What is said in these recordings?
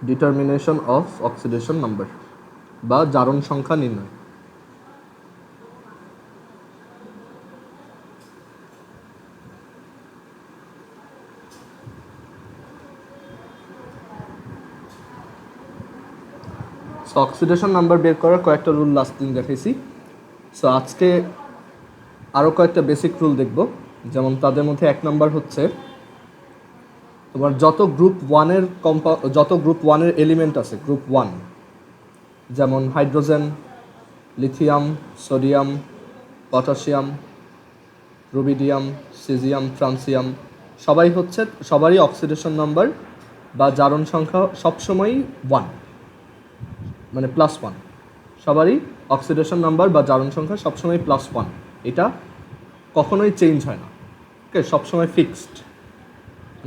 Determination of oxidation number বা জারণ সংখ্যা নির্ণয়। সো অক্সিডেশন নাম্বার বের করার কয়েকটা রুল লাস্ট দিন দেখাইছি। সো আজকে আরও কয়েকটা বেসিক রুল দেখব। যেমন তাদের মধ্যে এক নাম্বার হচ্ছে তোমার যত গ্রুপ ওয়ানের এলিমেন্ট আছে, গ্রুপ ওয়ান, যেমন hydrogen, lithium, sodium, potassium, rubidium, caesium, francium, সবারই অক্সিডেশন নাম্বার বা জারণ সংখ্যা সবসময়ই 1, মানে +1। সবারই অক্সিডেশন নাম্বার বা জারণ সংখ্যা সবসময় +1, এটা কখনোই চেঞ্জ হয় না। ওকে, সবসময় ফিক্সড,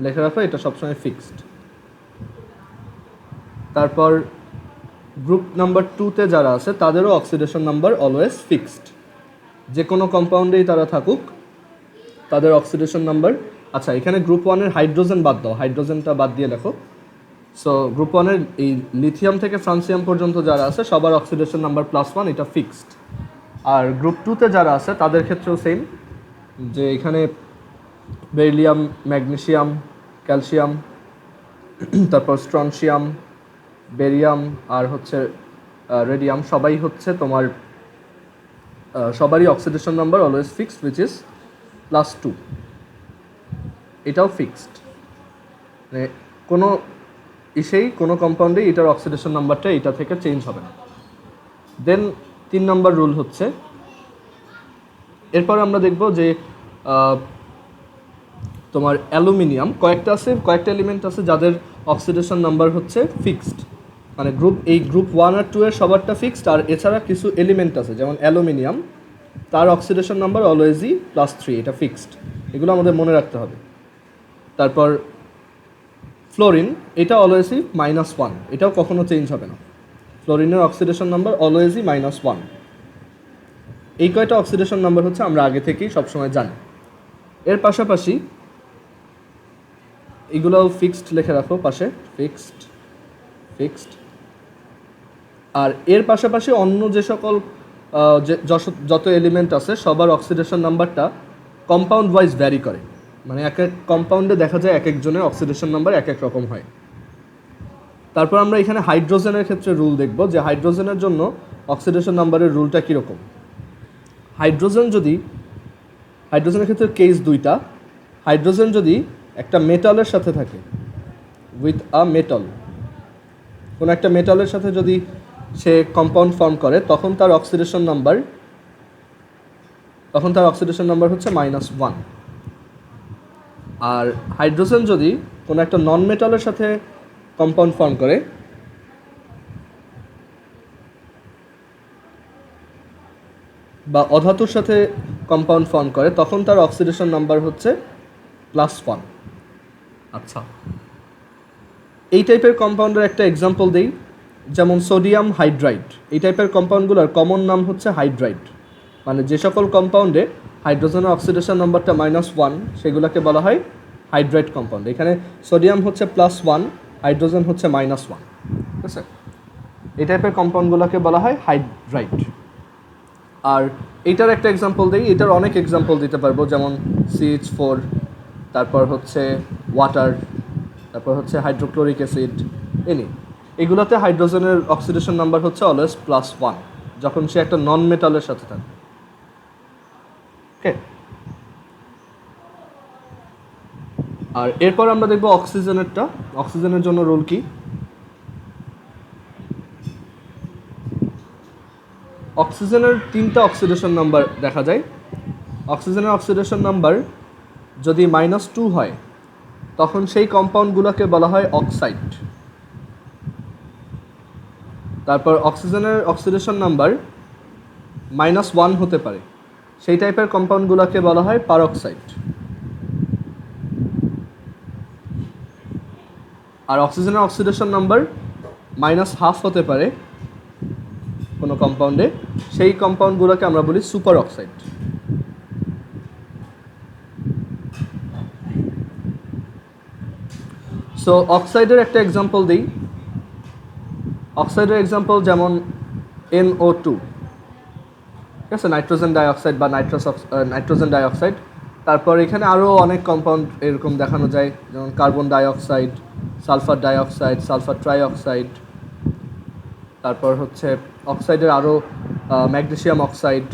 লেখা রাখো, এটা সবসময় ফিক্সড। তারপর গ্রুপ নাম্বার 2-তে যারা আছে তাদেরও অক্সিডেশন নাম্বার অলওয়েজ ফিক্সড। যে কোনো কম্পাউন্ডেই তারা থাকুক, তাদের অক্সিডেশন নাম্বার, আচ্ছা এখানে গ্রুপ 1-এর হাইড্রোজেন বাদ দাও, হাইড্রোজেনটা বাদ দিয়ে লেখো। সো গ্রুপ 1-এর এই লিথিয়াম থেকে ফ্রান্সিয়াম পর্যন্ত যারা আছে সবার অক্সিডেশন নাম্বার +1, এটা ফিক্সড। আর গ্রুপ 2-তে যারা আছে তাদের ক্ষেত্রেও সেম, যে এখানে বেরিলিয়াম, ম্যাগনেসিয়াম, ক্যালসিয়াম, তারপর স্ট্রনশিয়াম, বেরিয়াম আর হচ্ছে রেডিয়াম, সবারই oxidation number always fixed, which is +2। এটাও ফিক্সড, মানে কোনো কম্পাউন্ডে এটার অক্সিডেশন নাম্বারটা এটা থেকে চেঞ্জ হবে না। দেন 3 নম্বর রুল হচ্ছে, এরপর আমরা দেখব যে তোমার অ্যালুমিনিয়াম কয়েকটা এলিমেন্ট আছে যাদের অক্সিডেশন নাম্বার হচ্ছে ফিক্সড, মানে গ্রুপ 1 আর 2 এর সবারটা ফিক্সড। আর এছাড়া কিছু এলিমেন্ট আছে যেমন অ্যালুমিনিয়াম, তার অক্সিডেশন নাম্বার অলওয়েজই +3, এটা ফিক্সড। এগুলো আমাদের মনে রাখতে হবে। তারপর ফ্লোরিন, এটা অলওয়েজই -1, এটাও কখনো চেঞ্জ হবে না। ফ্লোরিনের অক্সিডেশন নাম্বার অলওয়েজই -1। এই কয়টা অক্সিডেশন নাম্বার হচ্ছে আমরা আগে থেকেই সবসময় জানি। এর পাশাপাশি এগুলোও ফিক্সড, লিখে রাখো পাশে, ফিক্সড। আর এর পাশাপাশি অন্য যে সকল যত এলিমেন্ট আছে সবার অক্সিডেশন নাম্বারটা কম্পাউন্ড ওয়াইজ ভ্যারি করে, মানে এক এক কম্পাউন্ডে দেখা যায় এক একজনের অক্সিডেশন নাম্বার এক এক রকম হয়। তারপর আমরা এখানে হাইড্রোজেনের ক্ষেত্রে রুল দেখব, যে হাইড্রোজেনের জন্য অক্সিডেশন নাম্বারের রুলটা কীরকম। হাইড্রোজেনের ক্ষেত্রে কেস 2টা। হাইড্রোজেন যদি একটা মেটালের সাথে থাকে, উইথ আ মেটাল, কোনো একটা মেটালের সাথে যদি সে কম্পাউন্ড ফর্ম করে, তখন তার অক্সিডেশন নাম্বার হচ্ছে -1। আর হাইড্রোজেন যদি কোনো একটা নন মেটালের সাথে কম্পাউন্ড ফর্ম করে, বা অধাতুর সাথে কম্পাউন্ড ফর্ম করে, তখন তার অক্সিডেশন নাম্বার হচ্ছে +1। আচ্ছা, এই টাইপের কম্পাউন্ডের একটা এক্সাম্পল দিই, যেমন সোডিয়াম হাইড্রাইড। এই টাইপের কম্পাউন্ডগুলোর কমন নাম হচ্ছে হাইড্রাইড, মানে যে সকল কম্পাউন্ডে হাইড্রোজেনের অক্সিডেশন নাম্বারটা -1 সেগুলোকে বলা হয় হাইড্রাইড কম্পাউন্ড। এখানে সোডিয়াম হচ্ছে +1, হাইড্রোজেন হচ্ছে -1, ঠিক আছে? এই টাইপের কম্পাউন্ডগুলোকে বলা হয় হাইড্রাইড। আর এইটার একটা এক্সাম্পল দিই, এটার অনেক এক্সাম্পল দিতে পারবো, যেমন CH4, তারপর হচ্ছে ওয়াটার, তারপর হচ্ছে হাইড্রোক্লোরিক অ্যাসিড, এগুলোতে হাইড্রোজেনের অক্সিডেশন নাম্বার হচ্ছে অলওয়েজ +1 যখন সে একটা নন মেটালের সাথে থাকে। ওকে, আর এরপর আমরা দেখব অক্সিজেনের জন্য রুল কি। অক্সিজেনের 3টা অক্সিডেশন নাম্বার দেখা যায়। অক্সিজেনের অক্সিডেশন নাম্বার যদি -2 হয়, তখন সেই কম্পাউন্ডগুলোকে বলা হয় অক্সাইড। তারপর অক্সিজেনের অক্সিডেশন নাম্বার -1 হতে পারে, সেই টাইপের কম্পাউন্ডগুলোকে বলা হয় পারঅক্সাইড। আর অক্সিজেনের অক্সিডেশন নাম্বার -1/2 হতে পারে কোনো কম্পাউন্ডে, সেই কম্পাউন্ডগুলোকে আমরা বলি সুপার অক্সাইড। সো অক্সাইডের একটা এক্সাম্পল দিই, অক্সাইডের এক্সাম্পল যেমন NO2, ঠিক আছে, নাইট্রোজেন ডাইঅক্সাইড বা নাইট্রোজেন ডাইঅক্সাইড। তারপর এখানে আরও অনেক কম্পাউন্ড এরকম দেখানো যায়, যেমন carbon dioxide, sulphur dioxide, sulphur trioxide. তারপর হচ্ছে অক্সাইডের আরও ম্যাগনেসিয়াম অক্সাইড,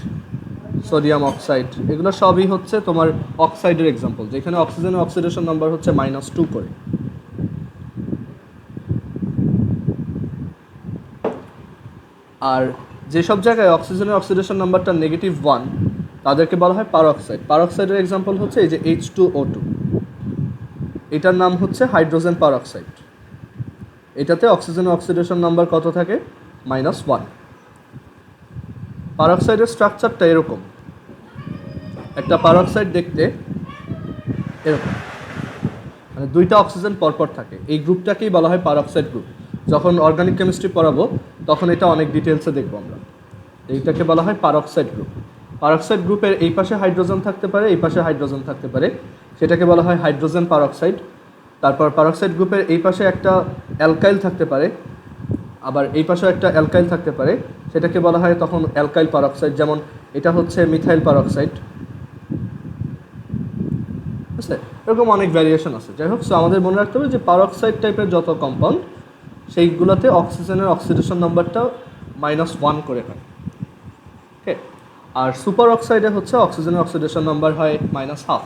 সোডিয়াম অক্সাইড, এগুলো সবই হচ্ছে তোমার অক্সাইডের এক্সাম্পল, যেখানে অক্সিজেনের অক্সিডেশন নাম্বার হচ্ছে -2 করে। আর যেসব জায়গায় অক্সিজেনের অক্সিডেশন নাম্বারটা -1 তাদেরকে বলা হয় পারঅক্সাইড। পারঅক্সাইডের এক্সাম্পল হচ্ছে এই যে H2O2, এটার নাম হচ্ছে হাইড্রোজেন পারঅক্সাইড। এটাতে অক্সিজেনের অক্সিডেশন নাম্বার কত থাকে? -1। পারঅক্সাইডের স্ট্রাকচারটা এরকম, একটা পারঅক্সাইড দেখতে এরকম, মানে দুইটা অক্সিজেন পরপর থাকে। এই গ্রুপটাকেই বলা হয় পারঅক্সাইড গ্রুপ। যখন অর্গানিক কেমিস্ট্রি পড়াবো তখন এটা অনেক ডিটেলসে দেখবো আমরা। এইটাকে বলা হয় পারঅক্সাইড গ্রুপ। পারঅক্সাইড গ্রুপের এই পাশে হাইড্রোজেন থাকতে পারে, এই পাশে হাইড্রোজেন থাকতে পারে, সেটাকে বলা হয় হাইড্রোজেন পারঅক্সাইড। তারপর পারঅক্সাইড গ্রুপের এই পাশে একটা অ্যালকাইল থাকতে পারে, আবার এই পাশেও একটা অ্যালকাইল থাকতে পারে, সেটাকে বলা হয় তখন অ্যালকাইল পারঅক্সাইড। যেমন এটা হচ্ছে মিথাইল পারঅক্সাইড, ঠিক আছে? এরকম অনেক ভ্যারিয়েশন আছে। যাই হোক, সো আমাদের মনে রাখতে হবে যে পারঅক্সাইড টাইপের যত কম্পাউন্ড সেইগুলোতে অক্সিজেনের অক্সিডেশন নাম্বারটা -1 করে হয়। ওকে, আর সুপার অক্সাইডে হচ্ছে অক্সিজেনের অক্সিডেশন নাম্বার হয় -1/2।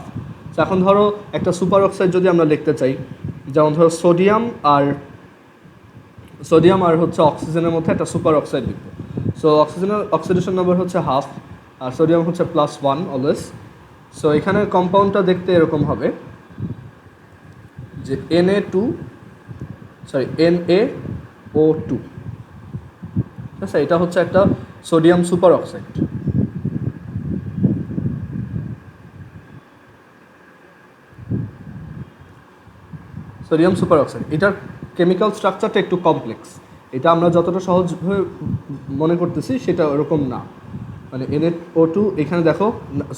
তো এখন ধরো একটা সুপার অক্সাইড যদি আমরা লিখতে চাই, যেমন ধরো সোডিয়াম আর হচ্ছে অক্সিজেনের মধ্যে একটা সুপার অক্সাইড লিখবো। সো অক্সিজেনের অক্সিডেশন নাম্বার হচ্ছে 1/2 আর সোডিয়াম হচ্ছে +1 অলওয়েজ। সো এখানে কম্পাউন্ডটা দেখতে এরকম হবে যে NaO2, ঠিক আছে? এটা হচ্ছে একটা sodium super oxide. Sodium super oxide, এটার কেমিক্যাল স্ট্রাকচারটা একটু কমপ্লেক্স। এটা আমরা যতটা সহজভাবে মনে করতেছি সেটা ওরকম না। মানে NaO2, এখানে দেখো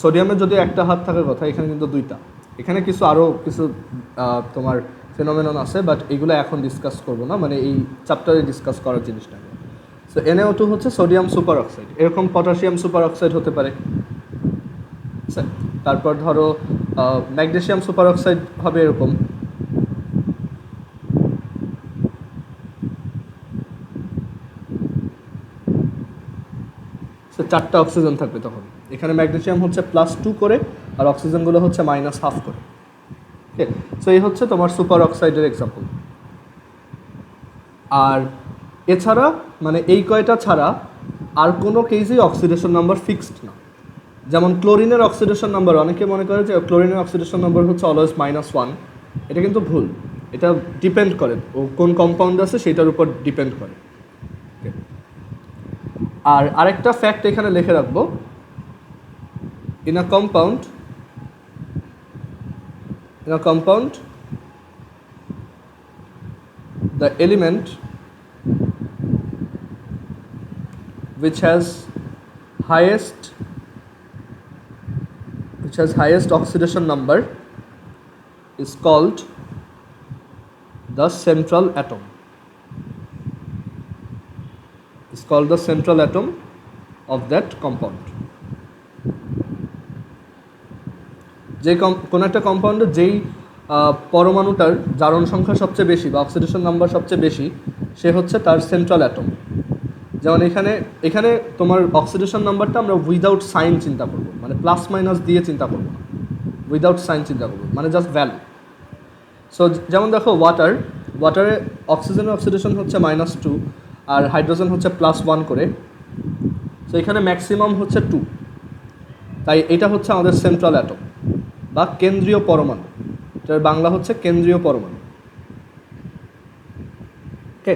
সোডিয়ামের যদি একটা হাত থাকার কথা, এখানে কিন্তু দুইটা। এখানে আরও কিছু তোমার ফেনোমেনন আছে, বাট এগুলো এখন ডিসকাস করবো না, মানে এই চ্যাপ্টারে ডিসকাস করার জিনিসটা। সো NaO2 হচ্ছে সোডিয়াম সুপার অক্সাইড। এরকম পটাশিয়াম সুপার অক্সাইড হতে পারে, তারপর ধরো ম্যাগনেসিয়াম সুপার অক্সাইড হবে এরকম। চারটা অক্সিজেন থাকবে তখন। এখানে ম্যাগনেসিয়াম হচ্ছে +2 করে আর অক্সিজেনগুলো হচ্ছে -1/2 করে। ওকে, সো এই হচ্ছে তোমার সুপার অক্সাইডের এক্সাম্পল। আর এছাড়া মানে এই কয়টা ছাড়া আর কোনো কেসেই অক্সিডেশন নাম্বার ফিক্সড না। যেমন ক্লোরিনের অক্সিডেশন নাম্বার, অনেকে মনে করে যে ক্লোরিনের অক্সিডেশন নাম্বার হচ্ছে অলওয়েজ -1। এটা কিন্তু ভুল। এটা ডিপেন্ড করে ও কোন কম্পাউন্ড আছে সেটার উপর ডিপেন্ড করে। আর আরেকটা ফ্যাক্ট এখানে লিখে রাখবো, in a compound the element which has highest oxidation number is called the central atom. Is called the central atom of that compound. যে কোন একটা কম্পাউন্ডে যেই পরমাণুটার জারণ সংখ্যা সবচেয়ে বেশি বা অক্সিডেশন নাম্বার সবচেয়ে বেশি, সে হচ্ছে তার সেন্ট্রাল অ্যাটম। যেমন এখানে তোমার অক্সিডেশন নাম্বারটা আমরা উইদাউট সাইন চিন্তা করব, মানে +- দিয়ে চিন্তা করব না, উইদাউট সাইন চিন্তা করব, মানে জাস্ট ভ্যালু। সো যেমন দেখো ওয়াটারে অক্সিজেনের অক্সিডেশন হচ্ছে -2 আর হাইড্রোজেন হচ্ছে +1 করে। সো এখানে ম্যাক্সিমাম হচ্ছে 2, তাই এটা হচ্ছে আমাদের সেন্ট্রাল অ্যাটম বা কেন্দ্রীয় পরমাণু। এটার বাংলা হচ্ছে কেন্দ্রীয় পরমাণু। ওকে,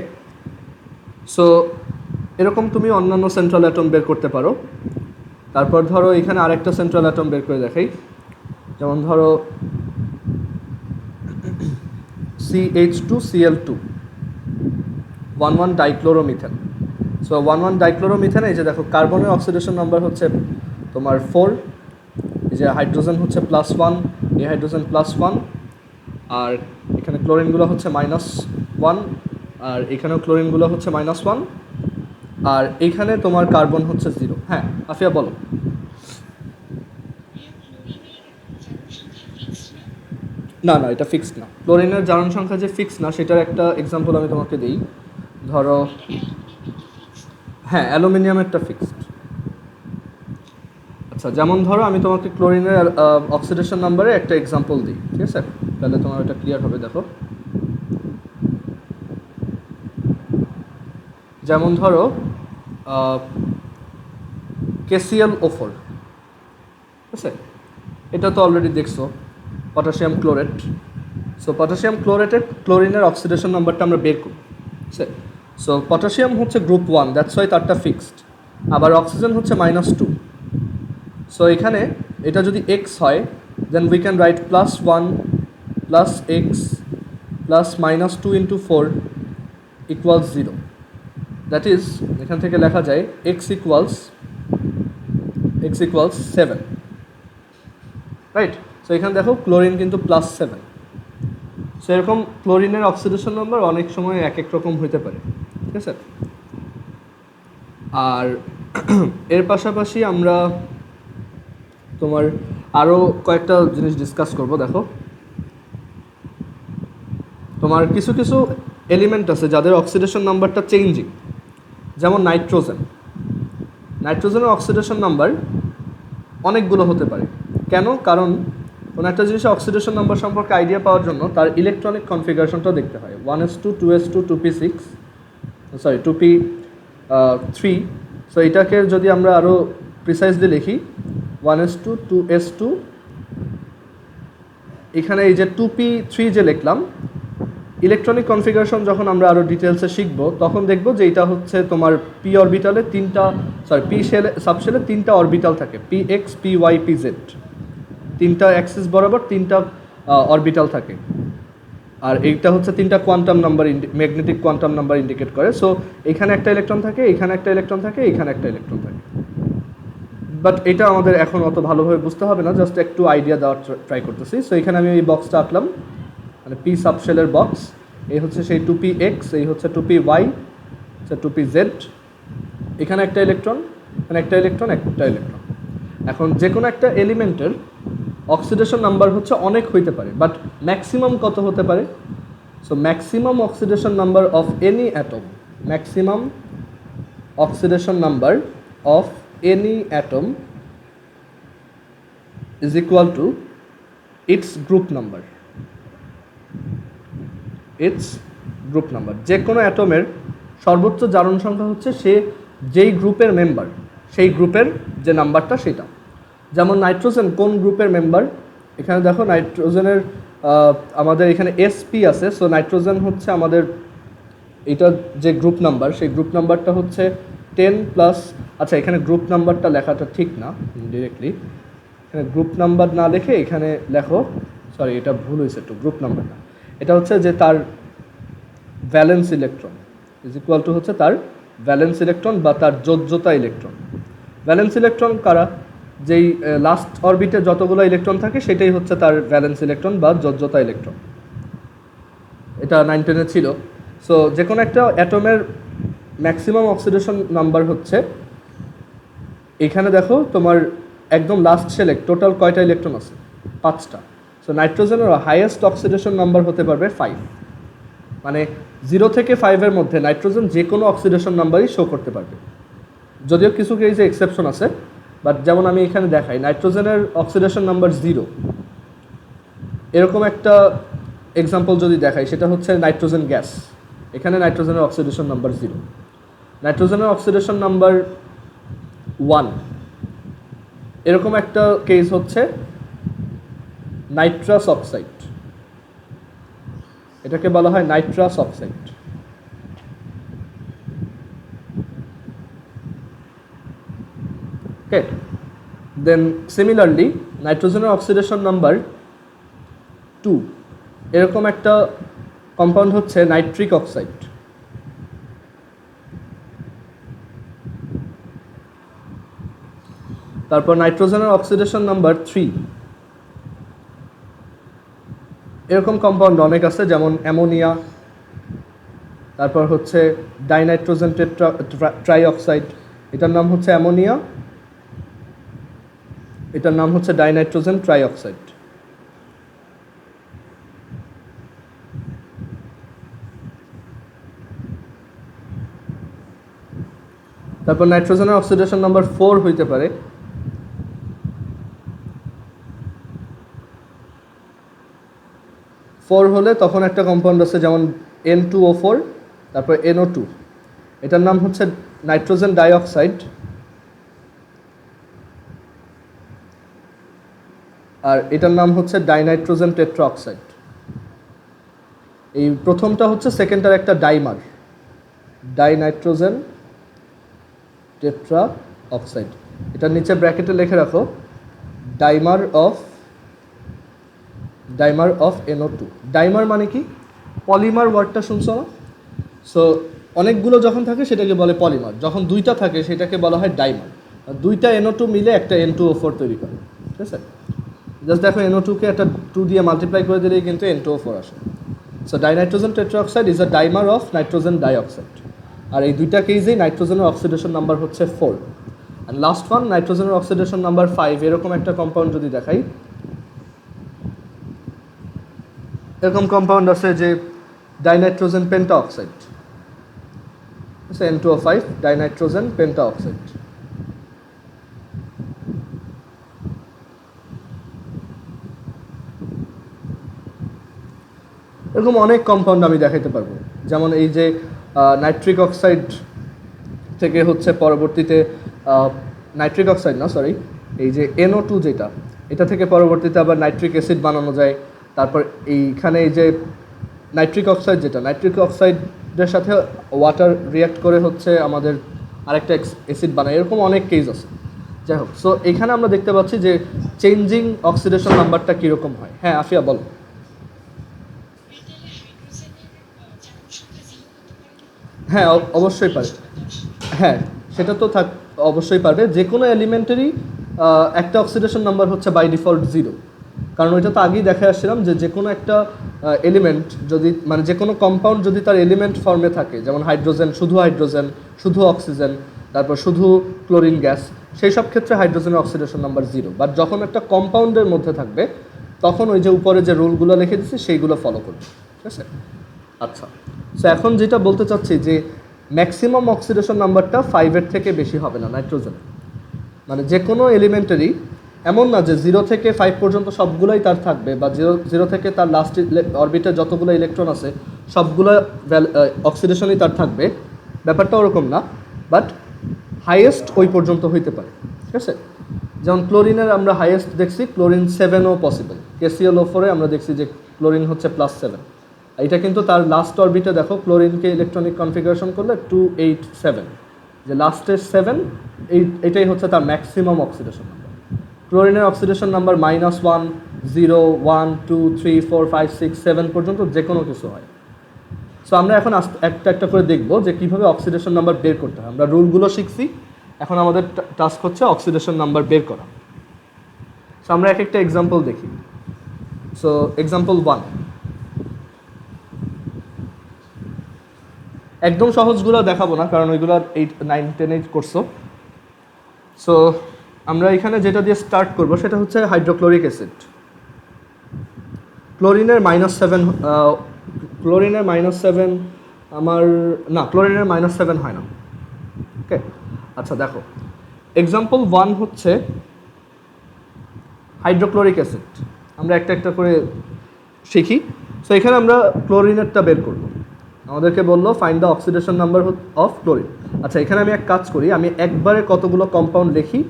সো এরকম তুমি অন্যান্য সেন্ট্রাল অ্যাটম বের করতে পারো। তারপর ধরো এখানে আরেকটা সেন্ট্রাল অ্যাটম বের করে দেখাই। যেমন ধরো CH2Cl2 1,1 ডাইক্লোরোমিথেন। সো 1,1 ডাইক্লোরোমিথেন, এই যে দেখো কার্বনের অক্সিডেশন নাম্বার হচ্ছে তোমার 4, এই যে হাইড্রোজেন হচ্ছে +1, এই হাইড্রোজেন +1, আর এখানে ক্লোরিনগুলো হচ্ছে -1 আর এখানেও ক্লোরিনগুলো হচ্ছে -1, আর এইখানে তোমার কার্বন হচ্ছে 0। হ্যাঁ আফিয়া বলো। না না, এটা ফিক্সড না। ক্লোরিনের জারণ সংখ্যা যে ফিক্সড না, সেটার একটা এক্সাম্পল আমি তোমাকে দিই। ধরো, হ্যাঁ অ্যালুমিনিয়ামেরটা ফিক্সড। আচ্ছা, যেমন ধরো আমি তোমাকে ক্লোরিনের অক্সিডেশন নাম্বারে একটা এক্সাম্পল দিই, ঠিক আছে? তাহলে তোমার এটা ক্লিয়ার হবে। দেখো, যেমন ধরো KClO4, ঠিক আছে? এটা তো অলরেডি দেখছো, পটাশিয়াম ক্লোরেট। সো পটাশিয়াম ক্লোরেটের ক্লোরিনের অক্সিডেশন নাম্বারটা আমরা বের করি, ঠিক আছে? সো পটাশিয়াম হচ্ছে গ্রুপ 1, দ্যাটস ওয়াই তারটা ফিক্সড। আবার অক্সিজেন হচ্ছে -2। সো এখানে এটা যদি x হয়, then we can write +1 + x +-2 × 4 = 0। That is, এখান থেকে লেখা যায় x = 7, রাইট? সো এখানে দেখো ক্লোরিন কিন্তু +7। সো এরকম ক্লোরিনের অক্সিডেশন নাম্বার অনেক সময় এক এক রকম হইতে পারে, ঠিক আছে? আর এর পাশাপাশি আমরা তোমার আরও কয়েকটা জিনিস ডিসকাস করব। দেখো, তোমার কিছু কিছু এলিমেন্ট আছে যাদের অক্সিডেশন নাম্বারটা চেঞ্জিং, যেমন নাইট্রোজেনের অক্সিডেশন নাম্বার অনেকগুলো হতে পারে। কেন? কারণ কোনো একটা জিনিসের অক্সিডেশন নাম্বার সম্পর্কে আইডিয়া পাওয়ার জন্য তার ইলেকট্রনিক কনফিগারেশনটা দেখতে হয়। 1s2, 2s2, 2p6, sorry 2p3। So এটাকে যদি আমরা আরও প্রিসাইজলি লিখি, 1s2, 2s2, এখানে এই যে 2p3 যে লিখলাম, ইলেকট্রনিক কনফিগারেশন যখন আমরা আরও ডিটেলসে শিখব, তখন দেখব যে এটা হচ্ছে তোমার পি অরবিটালে পি সাবশেলে 3টা অরবিটাল থাকে, px, py, pz, 3টা অ্যাক্সিস বরাবর 3টা অরবিটাল থাকে। আর এইটা হচ্ছে 3টা quantum number, magnetic quantum number indicate করে। সো এখানে একটা ইলেকট্রন থাকে, এখানে একটা ইলেকট্রন থাকে, এখানে একটা ইলেকট্রন থাকে। বাট এটা আমাদের এখন অত ভালোভাবে বুঝতে হবে না, জাস্ট একটু আইডিয়া দেওয়ার ট্রাই করতেছি। সো এখানে আমি এই বক্সটা আঁকলাম, মানে পি সাবশেলের বক্স। এই হচ্ছে সেই 2px, এই হচ্ছে 2py, হচ্ছে 2pz। এখানে একটা ইলেকট্রন, এখানে একটা ইলেকট্রন, একটা ইলেকট্রন। এখন যে কোনো একটা এলিমেন্টের অক্সিডেশন নাম্বার হচ্ছে অনেক হইতে পারে, বাট ম্যাক্সিমাম কত হতে পারে? So maximum oxidation number of any atom, maximum oxidation number of any atom is equal to its group number. It's group number, যে কোনো অ্যাটমের সর্বোচ্চ জারণ সংখ্যা হচ্ছে সে যেই গ্রুপের মেম্বার, সেই গ্রুপের যে নাম্বারটা সেটা। যেমন নাইট্রোজেন কোন গ্রুপের মেম্বার? এখানে দেখো নাইট্রোজেনের আমাদের এখানে sp আছে। সো নাইট্রোজেন হচ্ছে আমাদের এটা যে গ্রুপ নাম্বার, সেই গ্রুপ নাম্বারটা হচ্ছে 10+। আচ্ছা, এখানে গ্রুপ নাম্বারটা লেখাটা ঠিক না, ডিরেক্টলি এখানে গ্রুপ নাম্বার না লিখে এখানে লেখো, সরি এটা ভুল হয়েছে একটু, গ্রুপ নাম্বার না, এটা হচ্ছে যে তার valence electron is equal to হচ্ছে তার ভ্যালেন্স ইলেকট্রন বা তার যোজ্যতা ইলেকট্রন। ভ্যালেন্স ইলেকট্রন কারা? যেই লাস্ট অরবিটে যতগুলো ইলেকট্রন থাকে সেটাই হচ্ছে তার ভ্যালেন্স ইলেকট্রন বা যোজ্যতা ইলেকট্রন। এটা 9-10-এ ছিল। সো যে কোনো একটা অ্যাটমের ম্যাক্সিমাম অক্সিডেশন নাম্বার হচ্ছে, এখানে দেখো তোমার একদম লাস্ট শেলে টোটাল কয়টা ইলেকট্রন আছে? 5টা। সো নাইট্রোজেনের হাইয়েস্ট অক্সিডেশন নাম্বার হতে পারবে 5, মানে 0 থেকে 5-এর মধ্যে নাইট্রোজেন যে কোনো অক্সিডেশন নাম্বারই শো করতে পারবে। যদিও কিছু কেসে এক্সেপশন আছে, বাট যেমন আমি এখানে দেখাই, নাইট্রোজেনের অক্সিডেশন নাম্বার 0, এরকম একটা এক্সাম্পল যদি দেখাই, সেটা হচ্ছে নাইট্রোজেন গ্যাস। এখানে নাইট্রোজেনের অক্সিডেশন নাম্বার 0, নাইট্রোজেনের অক্সিডেশন নাম্বার 1। এরকম একটা কেস হচ্ছে নাইট্রাস অক্সাইড, এটাকে বলা হয় নাইট্রাস অক্সাইড। ওকে, দেন সিমিলারলি নাইট্রোজেনের অক্সিডেশন নাম্বার 2, এরকম একটা কম্পাউন্ড হচ্ছে নাইট্রিক অক্সাইড। তারপর নাইট্রোজেনের অক্সিডেশন নাম্বার 3, এরকম কম্পাউন্ড অনেক আছে, যেমন অ্যামোনিয়া, তারপর হচ্ছে ডাইনাইট্রোজেন ট্রাইঅক্সাইড, এটার নাম হচ্ছে অ্যামোনিয়া, এটার নাম হচ্ছে ডাইনাইট্রোজেন ট্রাইঅক্সাইড। তারপর নাইট্রোজেনের অক্সিডেশন নাম্বার 4 হইতে পারে 4 হলে তখন একটা কম্পাউন্ড আছে যেমন N2O4, তারপর NO2, এটার নাম হচ্ছে নাইট্রোজেন ডাইঅক্সাইড, আর এটার নাম হচ্ছে ডাইনাইট্রোজেন টেট্রাঅক্সাইড। এই প্রথমটা হচ্ছে সেকেন্ডটার একটা ডাইমার, ডাইনাইট্রোজেন টেট্রাঅক্সাইড। এটার নিচে ব্র্যাকেটে লিখে রাখো ডাইমার অফ NO2। ডাইমার মানে কি? পলিমার ওয়ার্ডটা শুনছো না? সো অনেকগুলো যখন থাকে সেটাকে বলে পলিমার, যখন দুইটা থাকে সেটাকে বলা হয় ডাইমার। আর দুইটা NO2 মিলে একটা N2O4 তৈরি করে, ঠিক আছে? জাস্ট দেখো NO2-কে একটা 2 দিয়ে মাল্টিপ্লাই করে দিলেই কিন্তু N2O4 আসে। So dinitrogen tetroxide is a dimer of nitrogen dioxide. আর এই দুইটা কেসেই নাইট্রোজেনের অক্সিডেশন নাম্বার হচ্ছে 4। অ্যান্ড লাস্ট ওয়ান, নাইট্রোজেনের অক্সিডেশন নাম্বার 5। এরকম একটা কম্পাউন্ড যদি দেখাই, এরকম কম্পাউন্ড আছে যে ডাইনাইট্রোজেন পেন্টাঅক্সাইড, N2O5 ডাইনাইট্রোজেন পেন্টাঅক্সাইড। এরকম অনেক কম্পাউন্ড আমি দেখাইতে পারবো, যেমন এই যে নাইট্রিক অক্সাইড থেকে হচ্ছে পরবর্তীতে নাইট্রিক অক্সাইড না সরি এই যে NO2 যেটা, এটা থেকে পরবর্তীতে আবার নাইট্রিক অ্যাসিড বানানো যায়। তারপর এইখানে এই যে নাইট্রিক অক্সাইড, যেটা নাইট্রিক অক্সাইডের সাথে ওয়াটার রিয়াক্ট করে হচ্ছে আমাদের আরেকটা অ্যাসিড বানায়। এরকম অনেক কেস আছে। যাই হোক, সো এখানে আমরা দেখতে পাচ্ছি যে চেঞ্জিং অক্সিডেশন নাম্বারটা কীরকম হয়। হ্যাঁ আফিয়া বলো। হ্যাঁ অবশ্যই পারে। হ্যাঁ সেটা তো অবশ্যই পারবে। যে কোনো এলিমেন্টারি একটা অক্সিডেশন নাম্বার হচ্ছে বাই ডিফল্ট 0, কারণ ওইটা তো আগেই দেখে আসছিলাম যে কোনো একটা এলিমেন্ট যদি মানে যে কোনো কম্পাউন্ড যদি তার এলিমেন্ট ফর্মে থাকে, যেমন হাইড্রোজেন, শুধু অক্সিজেন, তারপর শুধু ক্লোরিন গ্যাস, সেই সব ক্ষেত্রে হাইড্রোজেনের অক্সিডেশন নাম্বার 0। বাট যখন একটা কম্পাউন্ডের মধ্যে থাকবে তখন ওই যে উপরে যে রুলগুলো লিখে দিচ্ছি সেইগুলো ফলো করবে, ঠিক আছে? আচ্ছা, সো এখন যেটা বলতে চাচ্ছি যে ম্যাক্সিমাম অক্সিডেশন নাম্বারটা 5-এর থেকে বেশি হবে না নাইট্রোজেন। মানে যে কোনো এলিমেন্টারি এমন না যে 0 থেকে 5 পর্যন্ত সবগুলোই তার থাকবে, বা 0 থেকে তার লাস্ট অরবিটে যতগুলো ইলেকট্রন আছে সবগুলো অক্সিডেশনই তার থাকবে, ব্যাপারটা ওরকম না। বাট হাইয়েস্ট ওই পর্যন্ত হইতে পারে, ঠিক আছে? যেমন ক্লোরিনের আমরা হাইয়েস্ট দেখছি ক্লোরিন 7ও পসিবল। KClO4-এ আমরা দেখছি যে ক্লোরিন হচ্ছে +7। এটা কিন্তু তার লাস্ট অরবিটে দেখো ক্লোরিনকে ইলেকট্রনিক কনফিগারেশন করলে 287, যে লাস্টের 7 এটাই হচ্ছে তার ম্যাক্সিমাম অক্সিডেশন নাম্বার। ক্লোরিনের অক্সিডেশন নাম্বার -1, 0, 1, 2, 3, 4, 5, 6, 7 পর্যন্ত যে কোনো কিছু হয়। সো আমরা এখন একটা একটা করে দেখব যে কীভাবে অক্সিডেশন নাম্বার বের করতে হয়। আমরা রুলগুলো শিখছি, এখন আমাদের টাস্ক হচ্ছে অক্সিডেশন নাম্বার বের করা। সো আমরা এক একটা এক্সাম্পল দেখি। সো এক্সাম্পল 1, একদম সহজগুলো দেখাবো না কারণ ওইগুলো 8, 9, 10 করছো। সো আমরা এখানে যেটা দিয়ে স্টার্ট করব সেটা হচ্ছে হাইড্রোক্লোরিক অ্যাসিড। ক্লোরিনের -7, ক্লোরিনের -7 আমার না, ক্লোরিনের -7 হয় না। ওকে, আচ্ছা দেখো এক্সাম্পল 1 হচ্ছে হাইড্রোক্লোরিক অ্যাসিড। আমরা একটা একটা করে শিখি। সো এখানে আমরা ক্লোরিনেরটা বের করব। আমাদেরকে বললো find the oxidation number of chlorine. আচ্ছা এখানে আমি এক কাজ করি, আমি একবারে কতগুলো কম্পাউন্ড লিখি,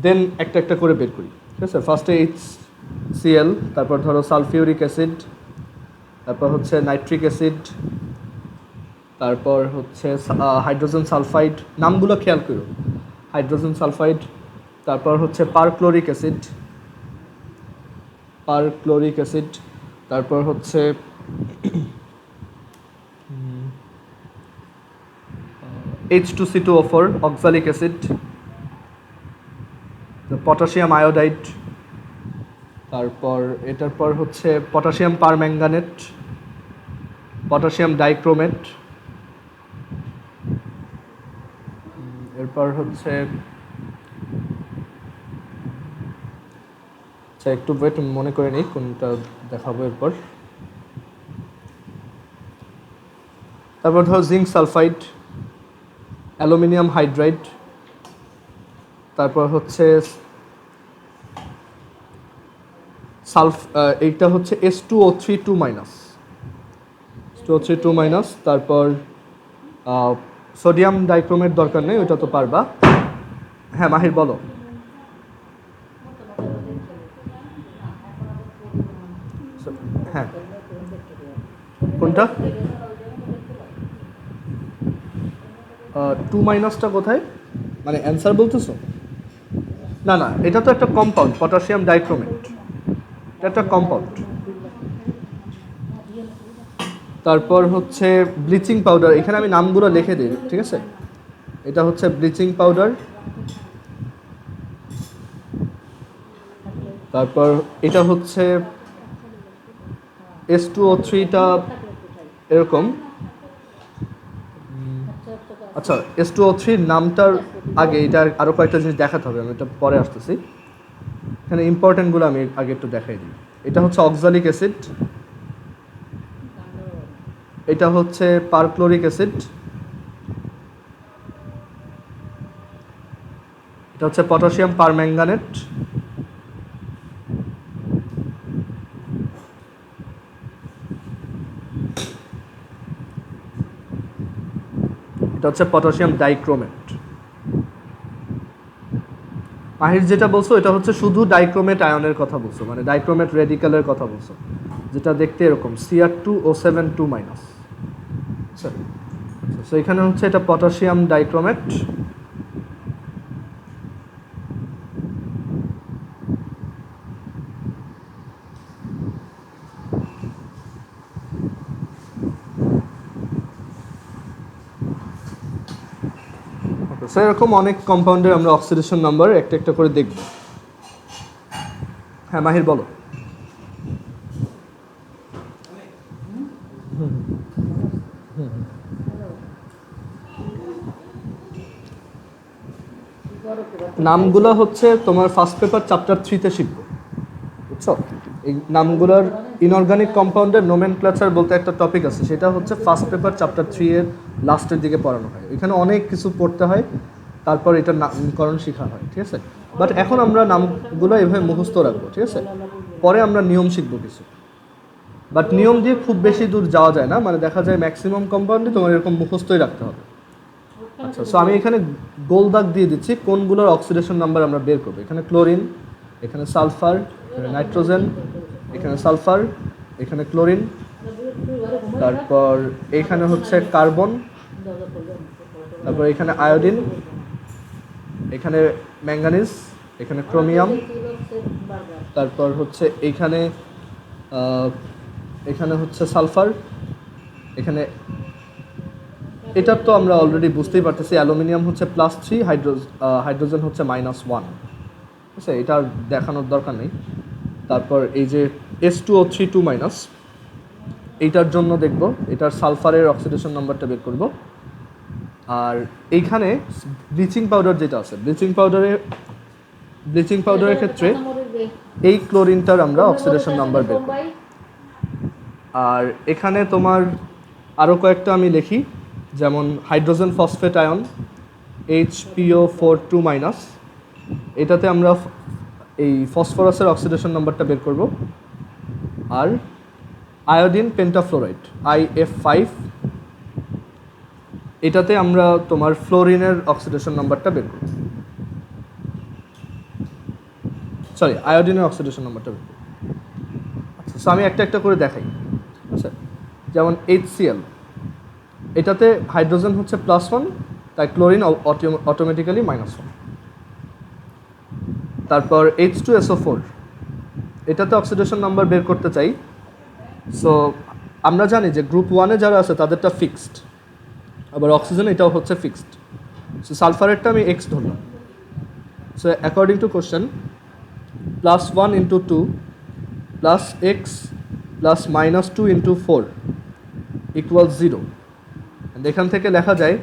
দেন একটা একটা করে বের করি, ঠিক আছে? ফার্স্টে HCl, তারপর ধরো সালফিউরিক অ্যাসিড, তারপর হচ্ছে নাইট্রিক অ্যাসিড, তারপর হচ্ছে হাইড্রোজেন সালফাইড, নামগুলো খেয়াল করো, হাইড্রোজেন সালফাইড, তারপর হচ্ছে পারক্লোরিক অ্যাসিড, তারপর হচ্ছে H2C2O4 oxalic acid, potassium iodide, তারপর এটার পর হচ্ছে পটাশিয়াম পারম্যাঙ্গানেট, পটাশিয়াম ডাইক্রোমেট, এরপর হচ্ছে আচ্ছা একটু ওয়েট মনে করে নিই কোনটা দেখাবো এরপর। তারপর ধরো জিঙ্ক সালফাইড, অ্যালুমিনিয়াম হাইড্রাইড, তারপর হচ্ছে এইটা হচ্ছে S2O3 2-, S2O3 2-, তারপর সোডিয়াম ডাইক্রোমেট দরকার নেই, ওইটা তো পারবা। হ্যাঁ মাহির বলো। হ্যাঁ কোনটা 2- কোথায়, মানে অ্যান্সার বলতেছো? না না, এটা তো একটা কম্পাউন্ড, পটাশিয়াম ডাইক্রোমেট, এটা একটা কম্পাউন্ড। তারপর হচ্ছে ব্লিচিং পাউডার, এখানে আমি নামগুলো লিখে দিই, ঠিক আছে? এটা হচ্ছে ব্লিচিং পাউডার। তারপর এটা হচ্ছে S2O3টা এরকম। আচ্ছা S2O3 নামটার আগে এটা আরও কয়েকটা জিনিস দেখাতে হবে, আমি এটা পরে আসতেছি। এখানে ইম্পর্টেন্টগুলো আমি আগে একটু দেখাই দিই। এটা হচ্ছে অক্সালিক অ্যাসিড, এটা হচ্ছে পারক্লোরিক অ্যাসিড, এটা হচ্ছে পটাশিয়াম পারম্যাঙ্গানেট, এটা হচ্ছে পটাশিয়াম ডাইক্রোমেট। মাহির যেটা বলছো এটা হচ্ছে শুধু ডাইক্রোমেট আয়নের কথা বলছো, মানে ডাইক্রোমেট রেডিক্যালের কথা বলছো, যেটা দেখতে এরকম Cr2O7 2-। আচ্ছা সো এখানে হচ্ছে এটা পটাশিয়াম ডাইক্রোমেট। সো এরকম অনেক কম্পাউন্ডের আমরা অক্সিডেশন নাম্বার একটা একটা করে দেখব। হ্যাঁ মাহির বলো। নামগুলো হচ্ছে তোমার ফার্স্ট পেপার চ্যাপ্টার 3-তে শিখবো, বুঝছো? এই নামগুলোর ইনঅর্গানিক কম্পাউন্ডের নোমেনক্লেচার বলতে একটা টপিক আছে, সেটা হচ্ছে ফার্স্ট পেপার চ্যাপ্টার 3-এর লাস্টের দিকে পড়ানো হয়। এখানে অনেক কিছু পড়তে হয়, তারপর এটা নামকরণ শেখা হয়, ঠিক আছে? বাট এখন আমরা নামগুলো এভাবে মুখস্থ রাখবো, ঠিক আছে? পরে আমরা নিয়ম শিখবো কিছু, বাট নিয়ম দিয়ে খুব বেশি দূর যাওয়া যায় না, মানে দেখা যায় ম্যাক্সিমাম কম্পাউন্ডে তোমার এরকম মুখস্থই রাখতে হবে। আচ্ছা সো আমি এখানে গোল দাগ দিয়ে দিচ্ছি কোনগুলোর অক্সিডেশন নাম্বার আমরা বের করবো। এখানে ক্লোরিন, এখানে সালফার, এখানে নাইট্রোজেন, এখানে সালফার, এখানে ক্লোরিন, তারপর এখানে হচ্ছে কার্বন, তারপর এখানে আয়োডিন, এখানে ম্যাঙ্গানিজ, এখানে ক্রোমিয়াম, তারপর হচ্ছে এখানে এখানে হচ্ছে সালফার, এখানে এটা তো আমরা অলরেডি বুঝতেই পারতেছি, অ্যালুমিনিয়াম হচ্ছে +3, হাইড্রোজেন হচ্ছে -1, ঠিক আছে? এটা দেখানোর দরকার নেই। তারপর এই যে S2O3 2-, এইটার জন্য দেখব, এটার সালফারের অক্সিডেশন নাম্বারটা বের করব। আর এইখানে ব্লিচিং পাউডার যেটা আছে, ব্লিচিং পাউডারের ক্ষেত্রে এই ক্লোরিনটার আমরা অক্সিডেশন নাম্বার বের করব। আর এখানে তোমার আরও কয়েকটা আমি লিখি, যেমন হাইড্রোজেন ফসফেট আয়ন HPO4 2-, এটাতে আমরা এই ফসফরাসের অক্সিডেশন নাম্বারটা বের করব। আর আয়োডিন পেন্টাফ্লোরাইড IF5, এটাতে আমরা তোমার ফ্লোরিনের অক্সিডেশন নাম্বারটা বের করব, সরি আয়োডিনের অক্সিডেশন নাম্বারটা বের করব। আচ্ছা সো আমি একটা একটা করে দেখাই, ঠিক আছে? যেমন HCl, এটাতে হাইড্রোজেন হচ্ছে +1, তাই ক্লোরিন অটোমেটিক্যালি -1। তারপর H2SO4, এটাতে অক্সিডেশন নাম্বার বের করতে চাই। সো আমরা জানি যে গ্রুপ 1-এ যারা আছে তাদেরটা ফিক্সড, আবার অক্সিজেন এটাও হচ্ছে ফিক্সড। সো সালফারেরটা আমি X ধরলাম। So according to question, +1 × 2 + X + -2 × 4 = 0। এখান থেকে লেখা যায়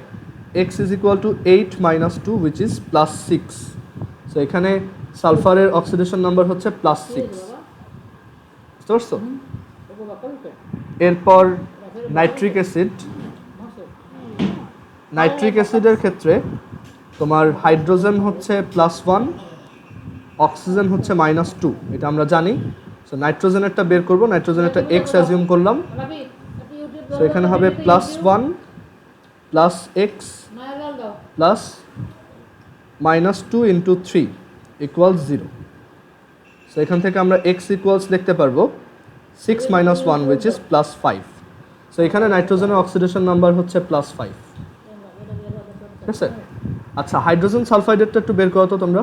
x is equal to 8 minus 2 which is plus 6. So এখানে সালফারের অক্সিডেশন নাম্বার হচ্ছে প্লাস 6, বুঝতে পারছো? এরপর নাইট্রিক অ্যাসিডের ক্ষেত্রে তোমার হাইড্রোজেন হচ্ছে +1, অক্সিজেন হচ্ছে -2, এটা আমরা জানি। সো নাইট্রোজেনেরটা বের করব, নাইট্রোজেনেরটা x অ্যাজিউম করলাম। সো এখানে হবে +1 plus x plus -2 into 3 equals 0। So এখান থেকে আমরা x ইকুয়ালস লিখতে পারবো 6 - 1 which is +5। সো এখানে নাইট্রোজেনের অক্সিডেশন নাম্বার হচ্ছে +5, ঠিক আছে? আচ্ছা, হাইড্রোজেন সালফাইডেরটা একটু বের করো তো তোমরা,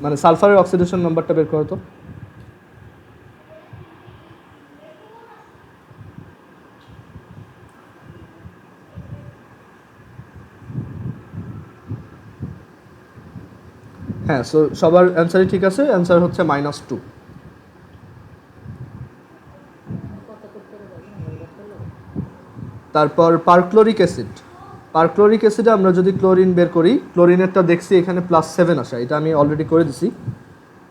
মানে সালফারের অক্সিডেশন নাম্বারটা বের করো তো। হ্যাঁ, সো সবার অ্যান্সারই ঠিক আছে, অ্যান্সার হচ্ছে -2। তারপর পারক্লোরিক অ্যাসিডে আমরা যদি ক্লোরিন বের করি, ক্লোরিনেরটা দেখছি এখানে +7 আসা, এটা আমি অলরেডি করে দিছি।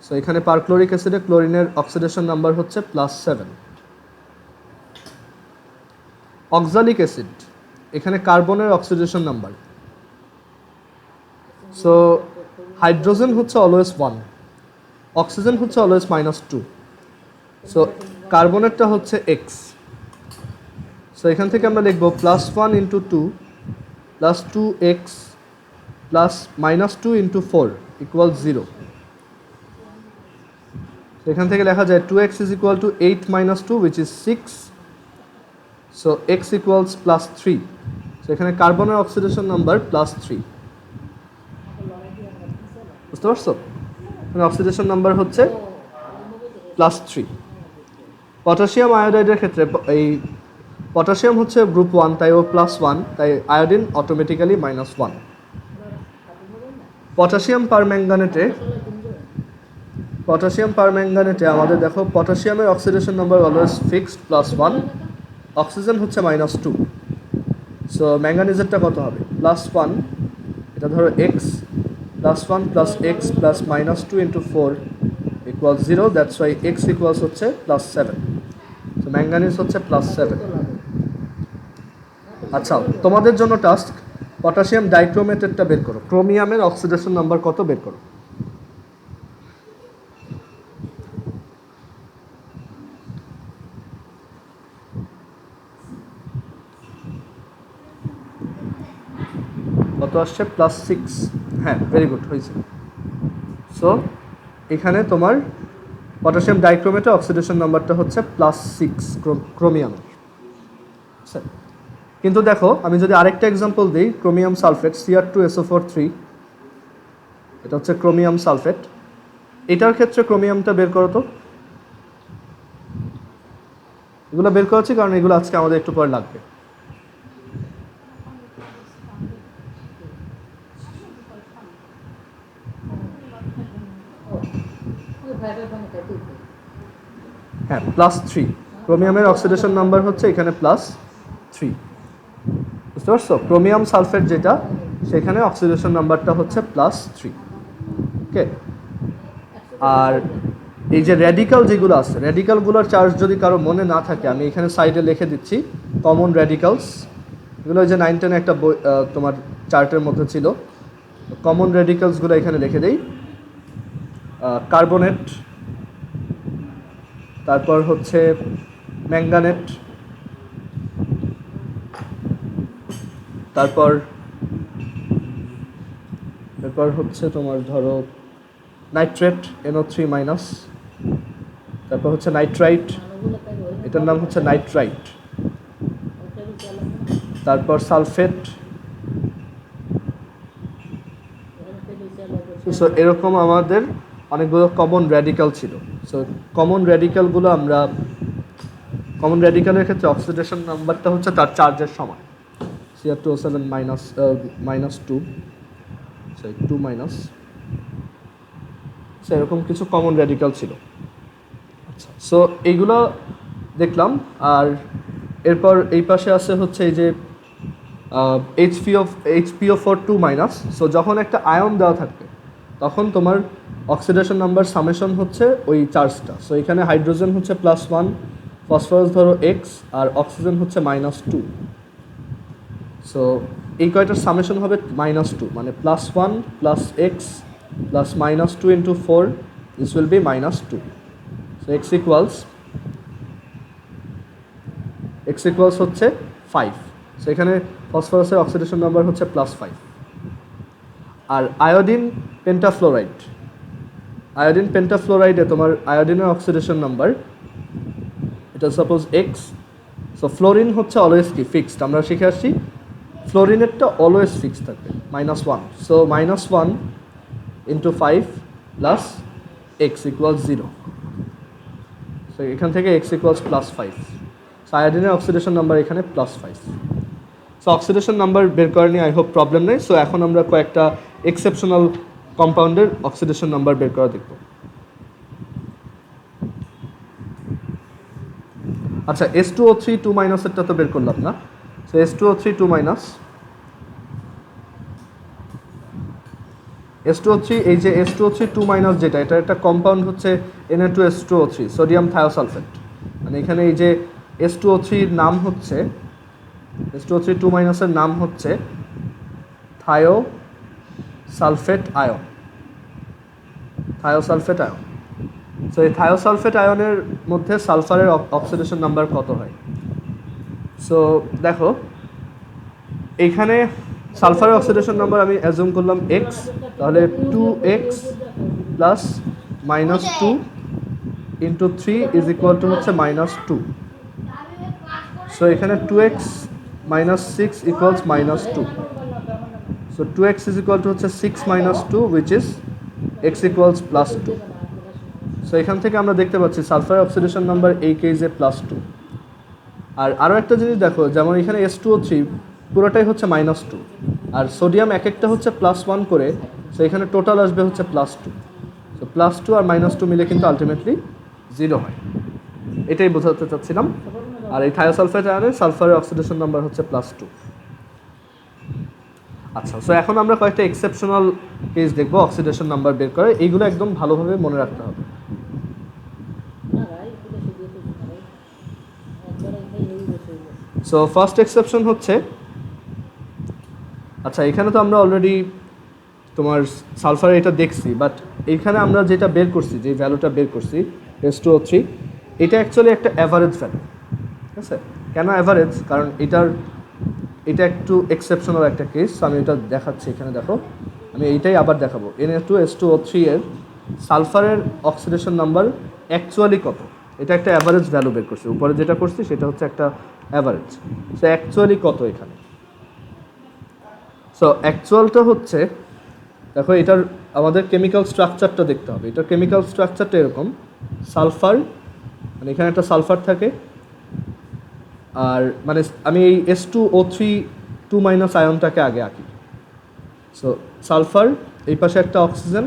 সো এখানে পারক্লোরিক অ্যাসিডে ক্লোরিনের অক্সিডেশন নাম্বার হচ্ছে +7। অক্সালিক অ্যাসিড, এখানে কার্বনের অক্সিডেশন নাম্বার। সো হাইড্রোজেন হচ্ছে অলওয়েজ 1, অক্সিজেন হচ্ছে অলওয়েজ -2, সো কার্বনেরটা হচ্ছে x। সো এখান থেকে আমরা লিখব +1 into 2 plus 2x plus -2 into 4 equal 0। এখান থেকে লেখা যায় 2x is equal to 8 minus 2 which is 6, so x equals +3। So এখানে কার্বনের অক্সিডেশন নাম্বার +3, বুঝতে পারছো? মানে অক্সিডেশন নাম্বার হচ্ছে +3। পটাশিয়াম আয়োডাইডের ক্ষেত্রে এই পটাশিয়াম হচ্ছে গ্রুপ 1, তাই ও +1, তাই আয়োডিন অটোমেটিক্যালি -1। পটাশিয়াম পারম্যাঙ্গানেটে আমাদের দেখো পটাশিয়ামের oxidation number always fixed +1, oxygen হচ্ছে -2। সো ম্যাঙ্গানিজেরটা কত হবে? +1, এটা ধরো x, +1 plus x plus -2 into 4 equal 0, that's why x equals হচ্ছে +7। সো ম্যাঙ্গানিজ হচ্ছে +7। আচ্ছা, তোমাদের জন্য টাস্ক, পটাশিয়াম ডাইক্রোমেটেডটা বের করো, ক্রোমিয়ামের অক্সিডেশন নাম্বার কত বের করো। কত আসছে? +6। হ্যাঁ, ভেরি গুড, হয়েছে। সো এখানে তোমার পটাশিয়াম ডাইক্রোমেটের অক্সিডেশন নাম্বারটা হচ্ছে +6 ক্রোমিয়ামের। কিন্তু দেখো, আমি যদি আরেকটা এক্সাম্পল দিই, ক্রোমিয়াম সালফেট Cr2SO4 3, এটা হচ্ছে ক্রোমিয়াম সালফেট। এটার ক্ষেত্রে ক্রোমিয়ামটা বের করো তো। এগুলো বের করেছি কারণ এগুলো আজকে আমাদের একটু পরে লাগবে। হ্যাঁ, +3, ক্রোমিয়ামের অক্সিডেশন নাম্বার হচ্ছে এখানে +3, বুঝতে পারছো? ক্রোমিয়াম সালফেট যেটা, সেখানে অক্সিডেশন নাম্বারটা হচ্ছে +3। ওকে, আর এই যে র্যাডিক্যাল যেগুলো আছে, র্যাডিক্যালগুলোর চার্জ যদি কারো মনে না থাকে, আমি এখানে সাইডে লিখে দিচ্ছি কমন র্যাডিক্যালস। এগুলো যে 9-10 একটা বই তোমার চার্টের মধ্যে ছিল, কমন র্যাডিক্যালসগুলো এখানে লিখে দেই। কার্বনেট, তারপর হচ্ছে ম্যাঙ্গানেট, তারপর হচ্ছে তোমার ধরো নাইট্রেট NO3-, তারপর হচ্ছে নাইট্রাইট, এটার নাম হচ্ছে নাইট্রাইট, তারপর সালফেট। সো এরকম আমাদের অনেকগুলো কমন র্যাডিক্যাল ছিল। সো কমন র্যাডিক্যালের ক্ষেত্রে অক্সিডেশন নাম্বারটা হচ্ছে তার চার্জের সমান, Cr2O7 -2, সরি 2-। সো এরকম কিছু কমন র্যাডিক্যাল ছিল। আচ্ছা, সো এইগুলো দেখলাম। আর এরপর এই পাশে আছে হচ্ছে এই যে HPO4 2 মাইনাস। সো যখন একটা আয়ন দেওয়া থাকবে তখন তোমার অক্সিডেশন নাম্বার সামেশন হচ্ছে ওই চার্জটা। সো এখানে হাইড্রোজেন হচ্ছে +1, ফসফরাস ধরো x, আর অক্সিজেন হচ্ছে -2। সো এই কয়টার সামেশন হবে -2, মানে +1 + x + -2 × 4, this will be -2। So x equals হচ্ছে 5। সো এখানে ফসফরাসের অক্সিডেশন নাম্বার হচ্ছে +5। আর আয়োডিন পেন্টাফ্লোরাইডে তোমার আয়োডিনের অক্সিডেশন নাম্বার, এটা সাপোজ x। সো ফ্লোরিন হচ্ছে অলওয়েজ কি ফিক্সড, আমরা শিখে আসছি ফ্লোরিনেরটা অলওয়েজ ফিক্সড থাকবে -1। So -1 × 5 + x = 0। সো এখান থেকে x = +5। সো আয়োডিনের অক্সিডেশন নাম্বার এখানে +5। সো অক্সিডেশন নাম্বার বের করে নিয়ে আই হোপ প্রবলেম নেই। সো এখন আমরা কয়েকটা এক্সেপশনাল কম্পাউন্ডের অক্সিডেশন নাম্বার বের করা দেখব। আচ্ছা, H2O3 2- এরটা তো বের করলাম না। সো H2O3 2-, H2O3, এই যে H2O3 2- যেটা, এটা একটা কম্পাউন্ড হচ্ছে Na2H2O3 সোডিয়াম থায়োসালফেট। মানে এখানে এই যে H2O3 এর নাম হচ্ছে, H2O3 2- এর নাম হচ্ছে থায়োসালফেট আয়ন। সো এই থায়োসালফেট আয়নের মধ্যে সালফারের অক্সিডেশন নাম্বার কত হয়? সো দেখো এইখানে সালফারের অক্সিডেশন নাম্বার আমি অ্যাজুম করলাম x, তাহলে 2x + -2 × 3 = হচ্ছে -2। সো এখানে 2x - 6 = -2। সো 2x হচ্ছে 6 - 2, which is x = +2। সো এখান থেকে আমরা দেখতে পাচ্ছি সালফারের অক্সিডেশন নাম্বার এই কেসে +2। আর আরও একটা জিনিস দেখো, যেমন এখানে H2O3 পুরোটাই হচ্ছে -2, আর সোডিয়াম এক একটা হচ্ছে +1 করে। সো এখানে টোটাল আসবে হচ্ছে +2। সো +2 আর -2 মিলে কিন্তু আলটিমেটলি 0 হয়। এটাই বোঝাতে চাচ্ছিলাম। আর এই থায়োসালফেট আয়নে সালফারের অক্সিডেশন নাম্বার হচ্ছে +2। আচ্ছা, সো এখন আমরা কয়েকটা এক্সেপশনাল কেস দেখবো অক্সিডেশন নাম্বার বের করে। এইগুলো একদম ভালোভাবে মনে রাখতে হবে। সো ফার্স্ট এক্সেপশন হচ্ছে, আচ্ছা এখানে তো আমরা অলরেডি তোমার সালফার এটা দেখছি, বাট এইখানে আমরা যেটা বের করছি, যে ভ্যালুটা বের করছি H2O3, এটা অ্যাকচুয়ালি একটা অ্যাভারেজ ভ্যালু। ঠিক আছে? কেন অ্যাভারেজ? কারণ এটা একটু এক্সেপশনাল একটা কেস। আমি এটা দেখাচ্ছি, এখানে দেখো, আমি এইটাই আবার দেখাবো। Na2H2O3 এর সালফারের অক্সিডেশন নাম্বার অ্যাকচুয়ালি কত, এটা একটা অ্যাভারেজ ভ্যালু বের করছি। উপরে যেটা করছি সেটা হচ্ছে একটা অ্যাভারেজ। সো অ্যাকচুয়ালি কত এখানে? সো অ্যাকচুয়ালটা হচ্ছে, দেখো এটার আমাদের কেমিক্যাল স্ট্রাকচারটা দেখতে হবে। এটার কেমিক্যাল স্ট্রাকচারটা এরকম, সালফার, মানে এখানে একটা সালফার থাকে, আর মানে আমি এই H2O3 2- আয়নটাকে আগে আঁকি। সো সালফার, এই পাশে একটা অক্সিজেন,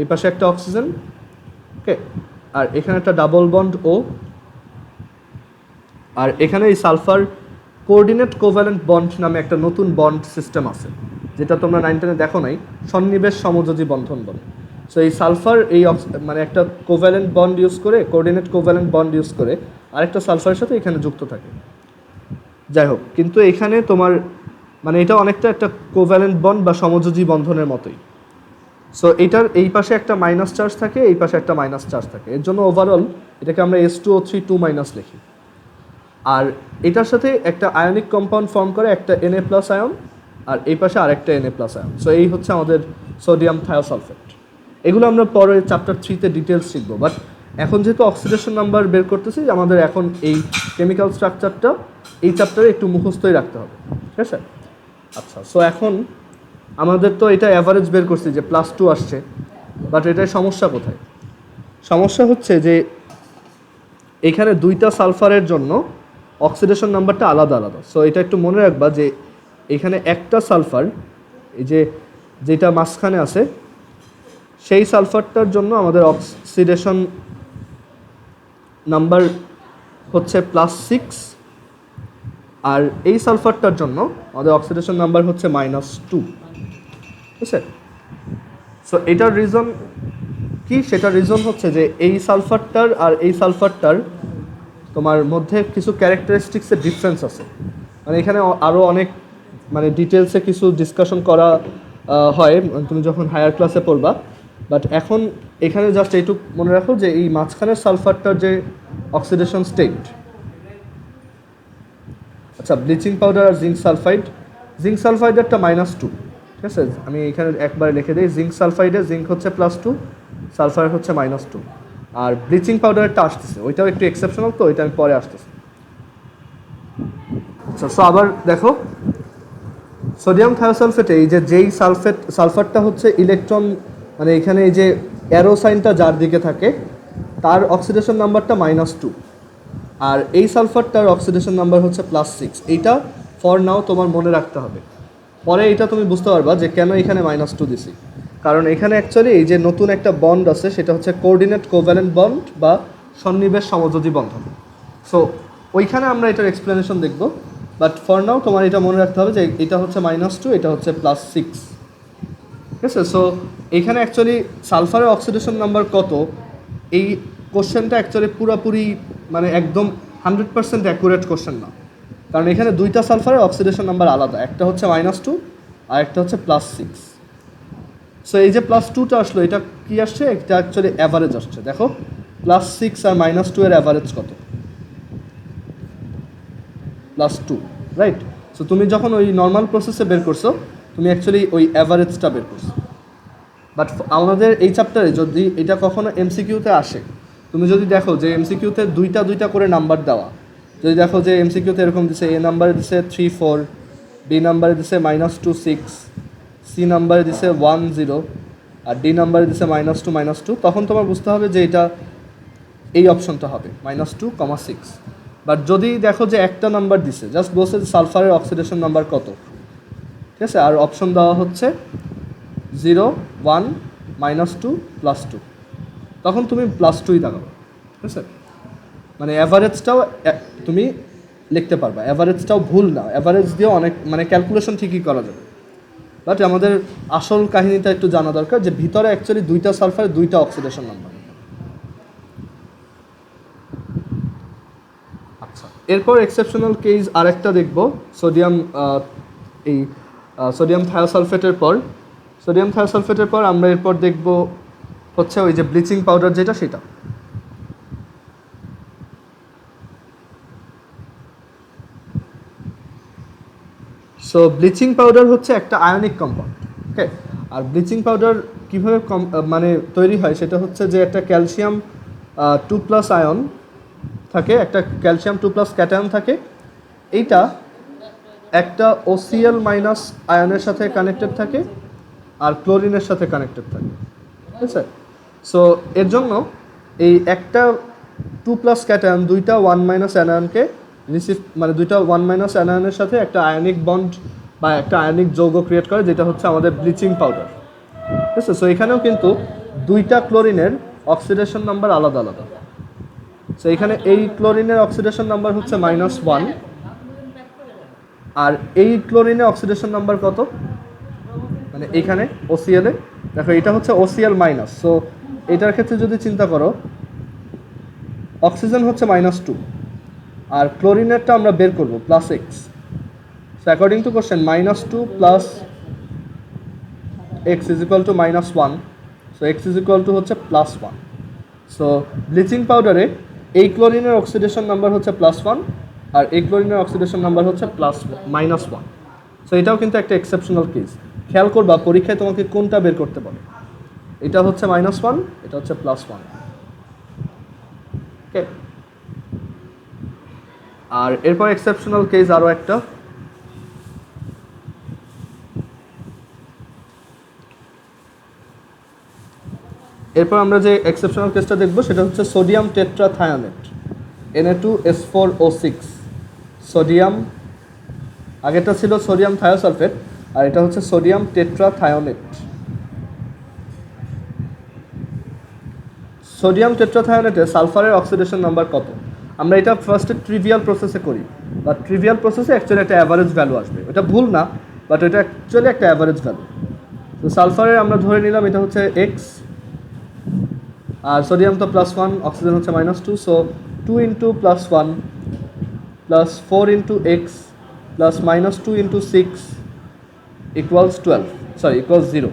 এই পাশে একটা অক্সিজেন, ওকে, আর এখানে একটা ডাবল বন্ড O, আর এখানে এই সালফার কোঅর্ডিনেট কোভ্যালেন্ট বন্ড নামে একটা নতুন বন্ড সিস্টেম আছে, যেটা তোমরা 9-10-এ দেখো নাই, সন্নিবেশ সমযোজী বন্ধন বলে। সো এই সালফার এই মানে একটা কোভ্যালেন্ট বন্ড ইউজ করে, কোঅর্ডিনেট কোভ্যালেন্ট বন্ড ইউজ করে আরেকটা সালফারের সাথে এখানে যুক্ত থাকে। যাই হোক, কিন্তু এখানে তোমার মানে এটা অনেকটা একটা কোভ্যালেন্ট বন্ড বা সমযোজী বন্ধনের মতোই। সো এটার এই পাশে একটা মাইনাস চার্জ থাকে, এই পাশে একটা মাইনাস চার্জ থাকে। এর জন্য ওভারঅল এটাকে আমরা H2O3 2- লিখি। আর এটার সাথে একটা আয়নিক কম্পাউন্ড ফর্ম করে, একটা Na+ আয়ন, আর এই পাশে আরেকটা Na+ আয়ন। সো এই হচ্ছে আমাদের সোডিয়াম থায়োসালফেট। এগুলো আমরা পরে চ্যাপ্টার 3-তে ডিটেলস শিখবো, বাট এখন যেহেতু অক্সিডেশন নাম্বার বের করতেছি, আমাদের এখন এই কেমিক্যাল স্ট্রাকচারটা এই চ্যাপ্টারে একটু মুখস্থই রাখতে হবে। ঠিক আছে? আচ্ছা, সো এখন আমাদের তো এটা অ্যাভারেজ বের করছি যে +2 আসছে, বাট এটার সমস্যা কোথায়? সমস্যা হচ্ছে যে এখানে দুইটা সালফারের জন্য অক্সিডেশন নাম্বারটা আলাদা আলাদা। সো এটা একটু মনে রাখবা যে এখানে একটা সালফার, এই যে যেটা মাঝখানে আছে, সেই সালফারটার জন্য আমাদের অক্সিডেশন নাম্বার হচ্ছে +6, আর এই সালফারটার জন্য আমাদের অক্সিডেশন নাম্বার হচ্ছে -2, ঠিক আছে? সো এটার রিজন কি? সেটার রিজন হচ্ছে যে এই সালফারটার আর এই সালফারটার তোমার মধ্যে কিছু ক্যারেক্টারিস্টিক্সের ডিফারেন্স আছে। মানে এখানে আরও অনেক মানে ডিটেলসে কিছু ডিসকাশন করা হয় তুমি যখন হায়ার ক্লাসে পড়বা, বাট এখন এখানে জাস্ট এইটুকু মনে রাখো যে এই মাঝখানের সালফারটার যে অক্সিডেশন স্টেট, আচ্ছা ব্লিচিং পাউডার আর জিঙ্ক সালফাইডেরটা -2, ঠিক আছে? আমি এখানে একবার লিখে দিই, জিঙ্ক সালফাইডে জিঙ্ক হচ্ছে +2, সালফার হচ্ছে -2, আর ব্লিচিং পাউডারটা আসতেছে, ওইটাও একটু এক্সেপশনাল, তো ওইটা আমি পরে আসতেছি। আচ্ছা, সো আবার দেখো সোডিয়াম থায়োসালফেটে এই যে যেই সালফারটা হচ্ছে ইলেকট্রন, মানে এখানে এই যে অ্যারো সাইনটা যার দিকে থাকে তার অক্সিডেশন নাম্বারটা -2, আর এই সালফারটার অক্সিডেশন নাম্বার হচ্ছে +6। এইটা ফর নাও তোমার মনে রাখতে হবে, পরে এটা তুমি বুঝতে পারবা যে কেন এখানে -2 দিছি। কারণ এখানে অ্যাকচুয়ালি এই যে নতুন একটা বন্ড আছে, সেটা হচ্ছে কোঅর্ডিনেট কোভ্যালেন্ট বন্ড বা সন্নিবেশ সমযোজী বন্ধন। সো ওইখানে আমরা এটার এক্সপ্লেনেশন দেখব, বাট ফর নাও তোমার এটা মনে রাখতে হবে যে এটা হচ্ছে -2, এটা হচ্ছে +6, ঠিক আছে? সো এইখানে অ্যাকচুয়ালি সালফারের অক্সিডেশন নাম্বার কত, এই কোশ্চেনটা অ্যাকচুয়ালি পুরোপুরি মানে একদম 100% অ্যাকুরেট কোশ্চেন না, কারণ এখানে দুইটা সালফারের অক্সিডেশন নাম্বার আলাদা, একটা হচ্ছে -2 আর একটা হচ্ছে +6। সো এই যে +2টা আসলো, এটা কি আসছে? এটা অ্যাকচুয়ালি অ্যাভারেজ আসছে। দেখো +6 আর -2 এর অ্যাভারেজ কত? +2, রাইট? সো তুমি যখন ওই নর্মাল প্রসেসে বের করছো, তুমি অ্যাকচুয়ালি ওই অ্যাভারেজটা বের করছো। বাট আমাদের এই চ্যাপ্টারে যদি এটা কখনো এমসিকিউতে আসে, তুমি যদি দেখো যে এমসিকিউতে দুইটা করে নাম্বার দেওয়া, যদি দেখো যে এমসিকিউতে এরকম দিছে, এ নাম্বারে দিছে 3 4, বি নাম্বারে দিছে -2 6, সি নাম্বারে দিছে 1 0, আর ডি নাম্বারে দিছে -2 তখন তোমার বুঝতে হবে যে এটা এই অপশনটা হবে -2, 6। বাট যদি দেখো যে একটা নাম্বার দিছে, জাস্ট বলছে যে সালফারের অক্সিডেশন নাম্বার কত, ঠিক আছে, আর অপশন দেওয়া হচ্ছে 0 1 -2 +2, তখন তুমি +2ই দাগাবো, ঠিক আছে? মানে অ্যাভারেজটাও তুমি লিখতে পারবা, অ্যাভারেজটাও ভুল না, অ্যাভারেজ দিয়েও অনেক মানে ক্যালকুলেশন ঠিকই করা যাবে। বাট আমাদের আসল কাহিনীটা একটু জানা দরকার যে ভিতরে অ্যাকচুয়ালি দুইটা সালফারের দুইটা অক্সিডেশন নাম্বার। আচ্ছা, এরপর এক্সেপশনাল কেস আরেকটা দেখব, সোডিয়াম সোডিয়াম থায়োসালফেটের পর আমরা এরপর দেখব হচ্ছে ওই যে ব্লিচিং পাউডার যেটা, সেটা। সো ব্লিচিং পাউডার হচ্ছে একটা আয়নিক কম্পাউন্ড, ওকে? আর ব্লিচিং পাউডার কীভাবে মানে তৈরি হয় সেটা হচ্ছে যে একটা ক্যালসিয়াম 2+ আয়ন থাকে, একটা ক্যালসিয়াম 2+ ক্যাটায়ন থাকে, এইটা একটা OCl- আয়নের সাথে কানেক্টেড থাকে আর ক্লোরিনের সাথে কানেক্টেড থাকে, ঠিক আছে? সো এর জন্য এই একটা 2+ ক্যাটায়ন দুইটা 1- অ্যানায়নকে মানে দুইটা 1- অ্যানায়নের সাথে একটা আয়নিক বন্ড বা একটা আয়নিক যৌগ ক্রিয়েট করে, যেটা হচ্ছে আমাদের ব্লিচিং পাউডার, ঠিক আছে? সো এখানেও কিন্তু দুইটা ক্লোরিনের অক্সিডেশন নাম্বার আলাদা আলাদা। সো এখানে এই ক্লোরিনের অক্সিডেশন নাম্বার হচ্ছে -1, আর এই ক্লোরিনের অক্সিডেশন নাম্বার কত? মানে এইখানে OCl এ দেখো এটা হচ্ছে OCl-। সো এটার ক্ষেত্রে যদি চিন্তা করো, অক্সিজেন হচ্ছে -2 আর ক্লোরিনেরটা আমরা বের করব +x। So according to question -2 + x = -1, so x হচ্ছে +1। সো ব্লিচিং পাউডারে এই ক্লোরিনের অক্সিডেশন নাম্বার হচ্ছে +1 আর এই ক্লোরিনের অক্সিডেশন নাম্বার হচ্ছে -1। সো এটাও কিন্তু একটা এক্সেপশনাল কেস। খেয়াল করবা পরীক্ষায় তোমাকে কোনটা বের করতে বলে, এটা হচ্ছে -1, এটা হচ্ছে +1, ওকে? আর এরপর এক্সেপশনাল কেস আরও একটা, এরপর আমরা যে এক্সেপশনাল কেসটা দেখব সেটা হচ্ছে সোডিয়াম টেট্রাথায়োনেট, Na2S4O6। সোডিয়াম, আগেরটা ছিল সোডিয়াম থায়োসালফেট আর এটা হচ্ছে সোডিয়াম টেট্রাথায়োনেট। সোডিয়াম টেট্রাথায়োনেটে সালফারের অক্সিডেশন নাম্বার কত? আমরা এটা ফার্স্টে ট্রিভিয়াল প্রসেসে করি, বা ট্রিভিয়াল প্রসেসে অ্যাকচুয়ালি একটা অ্যাভারেজ ভ্যালু আসবে। এটা ভুল না, বাট এটা অ্যাকচুয়ালি একটা অ্যাভারেজ ভ্যালু। তো সালফারের আমরা ধরে নিলাম এটা হচ্ছে এক্স, আর সোডিয়াম তো +1, অক্সিজেন হচ্ছে -2, so 2 × +1 + 4 × x + -2 × 6 equals 12, sorry equals 0।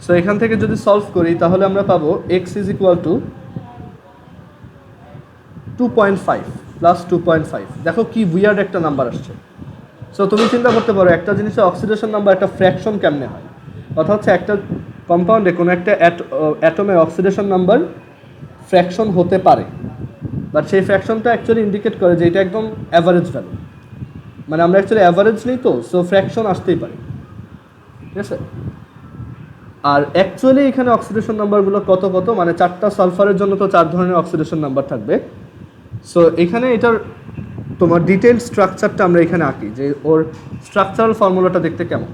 So এখান থেকে যদি সলভ করি তাহলে আমরা পাবো x = 2.5 + 2.5। দেখো কি উইয়ার্ড একটা নাম্বার আসছে। সো তুমি চিন্তা করতে পারো একটা জিনিসের অক্সিডেশন নাম্বার একটা ফ্র্যাকশন কেমনে হয়। কথা হচ্ছে একটা কম্পাউন্ডে কোনো একটা অ্যাটমের অক্সিডেশন নাম্বার ফ্র্যাকশন হতে পারে, বাট সেই ফ্র্যাকশনটা অ্যাকচুয়ালি ইন্ডিকেট করে যে এটা একদম অ্যাভারেজ ভ্যালু, মানে আমরা অ্যাকচুয়ালি অ্যাভারেজ নেই, তো সো ফ্র্যাকশন আসতেই পারে, ঠিক আছে। আর অ্যাকচুয়ালি এখানে অক্সিডেশন নাম্বারগুলো কত কত, মানে 4টা সালফারের জন্য তো 4 ধরনের অক্সিডেশন নাম্বার থাকবে। সো এখানে এটার তোমার ডিটেইল স্ট্রাকচারটা আমরা এখানে আঁকি, যে ওর স্ট্রাকচারাল ফর্মুলাটা দেখতে কেমন।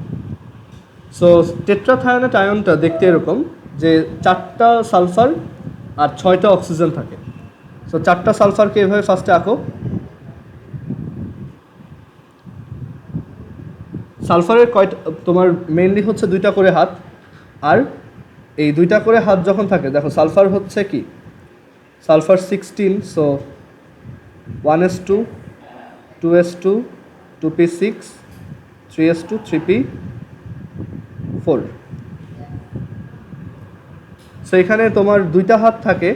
সো টেট্রাথায়োনেট আয়নটা দেখতে এরকম, যে 4টা সালফার আর 6টা অক্সিজেন থাকে। সো 4টা সালফারকে এভাবে ফার্স্টে আঁকো। সালফারের কয়টা তোমার মেইনলি হচ্ছে 2টা করে হাত, আর এই 2টা করে হাত যখন থাকে, দেখো সালফার হচ্ছে কি, sulphur 16, so 1s2 2s2 2p6 3s2 3p4। So এখানে তোমার 2টা হাত থাকে,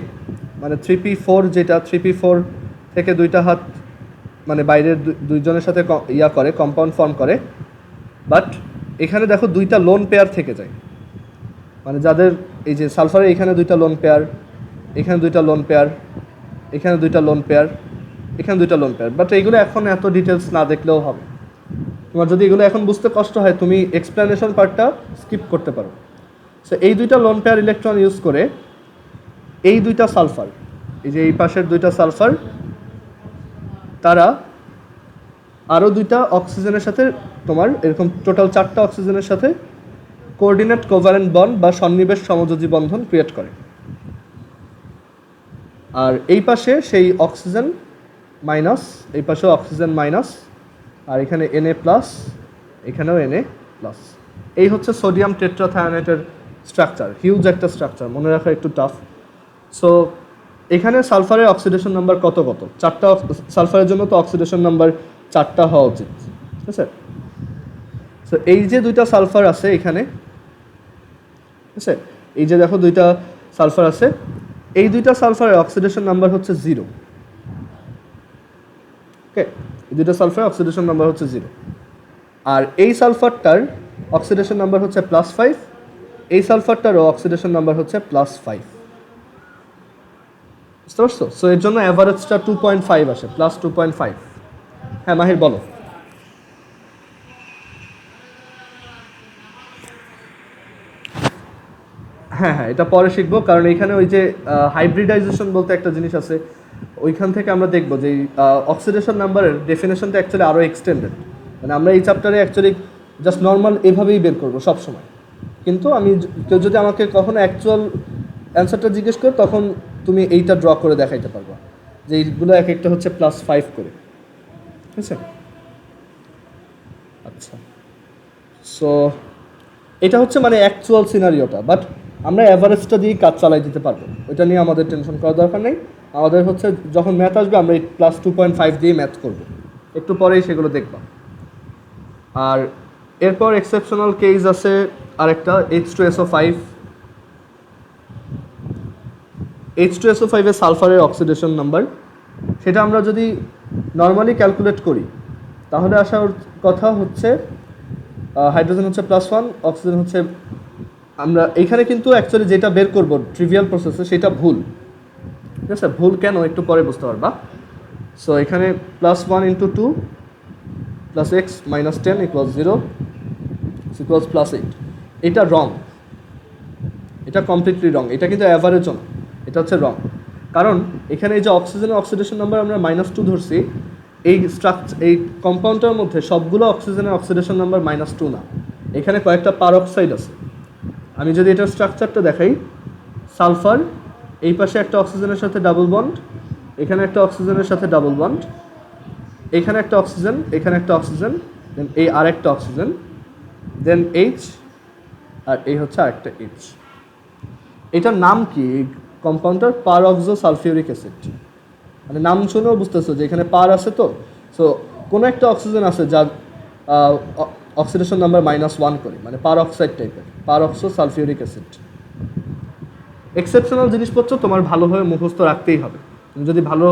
মানে 3p4, যেটা 3p4 থেকে 2টা হাত মানে বাইরের দুইজনের সাথে করে কম্পাউন্ড ফর্ম করে। বাট এখানে দেখো 2টা লোন পেয়ার থেকে যায়, মানে যাদের এই যে সালফারের এখানে 2টা লোন পেয়ার, এখানে 2টা লোন পেয়ার, এখানে 2টা লোন পেয়ার, এখানে 2টা লোন পেয়ার। বাট এইগুলো এখন এত ডিটেলস না দেখলেও হবে। তোমার যদি এগুলো এখন বুঝতে কষ্ট হয় তুমি এক্সপ্লেনেশন পার্টটা স্কিপ করতে পারো। সো এই 2টা লোন পেয়ার ইলেকট্রন ইউজ করে এই 2টা সালফার, এই যে এই পাশের 2টা সালফার, তারা আরও 2টা অক্সিজেনের সাথে তোমার এরকম টোটাল 4টা অক্সিজেনের সাথে কোঅর্ডিনেট কোভ্যালেন্ট বন্ড বা সন্নিবেশ সমযোজী বন্ধন ক্রিয়েট করে। আর এই পাশে সেই অক্সিজেন মাইনাস, এই পাশেও অক্সিজেন মাইনাস, আর এখানে Na+, এখানেও Na+। এই হচ্ছে সোডিয়াম টেট্রাথায়োনেটের স্ট্রাকচার। হিউজ একটা স্ট্রাকচার, মনে রাখা একটু টাফ। সো এখানে সালফারের অক্সিডেশন নাম্বার কত কত, 4টা সালফারের জন্য তো অক্সিডেশন নাম্বার 4টা হওয়া উচিত, ঠিক আছে। সো এই যে 2টা সালফার আছে এখানে, ঠিক আছে, এই যে দেখো 2টা সালফার আছে, এই 2টা সালফারের অক্সিডেশন নাম্বার হচ্ছে 0। ওকে, এই 2টা সালফারের অক্সিডেশন নাম্বার হচ্ছে 0। আর এই সালফারটার অক্সিডেশন নাম্বার হচ্ছে +5, এই সালফারটারও অক্সিডেশন নাম্বার হচ্ছে +5, বুঝতে পারছো। সো এর জন্য অ্যাভারেজটা 2.5 আসে, +2.5। হ্যাঁ মাহির বলো। হ্যাঁ হ্যাঁ, এটা পরে শিখবো, কারণ এখানে ওই যে হাইব্রিডাইজেশন বলতে একটা জিনিস আছে, ওইখান থেকে আমরা দেখবো যে অক্সিডেশন নাম্বারের ডেফিনেশনটা অ্যাকচুয়ালি আরও এক্সটেন্ডেড। মানে আমরা এই চ্যাপ্টারে অ্যাকচুয়ালি জাস্ট নর্মাল এভাবেই বের করবো সবসময়, কিন্তু আমি কেউ যদি আমাকে কখনো অ্যাকচুয়াল অ্যান্সারটা জিজ্ঞেস করে তখন তুমি এইটা ড্র করে দেখাইতে পারবা, যে এইগুলো এক একটা হচ্ছে +5 করে, ঠিক আছে। আচ্ছা, সো এটা হচ্ছে মানে অ্যাকচুয়াল সিনারিওটা, বাট আমরা অ্যাভারেজটা দিয়ে কাজ চালাই দিতে পারবো, ওইটা নিয়ে আমাদের টেনশন করার দরকার নেই। আমাদের হচ্ছে যখন ম্যাথ আসবে আমরা এই +2.5 দিয়ে ম্যাথ করবো, একটু পরেই সেগুলো দেখবা। আর এরপর এক্সেপশনাল কেস আছে আরেকটা, H2SO5। H2SO5 এর সালফারের অক্সিডেশন নাম্বার, সেটা আমরা যদি নর্মালি ক্যালকুলেট করি তাহলে আসার কথা হচ্ছে হাইড্রোজেন হচ্ছে +1, অক্সিজেন হচ্ছে, আমরা এইখানে কিন্তু অ্যাকচুয়ালি যেটা বের করবো ট্রিভিয়াল প্রসেসে সেটা ভুল, ঠিক আছে। ভুল কেন একটু পরে বুঝতে পারবা। সো এখানে +1 × 2 + x - 10 = 0 +8, এটা রং, এটা কমপ্লিটলি রং, এটা কিন্তু অ্যাভারেজও না, এটা হচ্ছে রং। কারণ এখানে এই যে অক্সিজেনের অক্সিডেশন নাম্বার আমরা -2 ধরছি, এই এই কম্পাউন্ডটার মধ্যে সবগুলো অক্সিজেনের অক্সিডেশন নাম্বার -2 না, এখানে কয়েকটা পারঅক্সাইড আছে। আমি যদি এটার স্ট্রাকচারটা দেখাই, সালফার, এই পাশে একটা অক্সিজেনের সাথে ডাবল বন্ড, এখানে একটা অক্সিজেনের সাথে ডাবল বন্ড, এখানে একটা অক্সিজেন, এখানে একটা অক্সিজেন, দেন এই আরেকটা অক্সিজেন, দেন এইচ, আর এই হচ্ছে আরেকটা এইচ। এটার নাম কি কম্পাউন্ডটার? পারঅক্সো সালফিউরিক অ্যাসিড। মানে নাম শুনেও বুঝতেছো যে এখানে পার আছে, তো সো কোনো একটা অক্সিজেন আছে যার অক্সিডেশন নাম্বার -1 করে, মানে পার অক্সাইড টাইপের, পারঅক্সো সালফিউরিক অ্যাসিড। এক্সেপশনাল জিনিসপত্র তোমার ভালোভাবে মুখস্থ রাখতেই হবে। তুমি যদি ভালো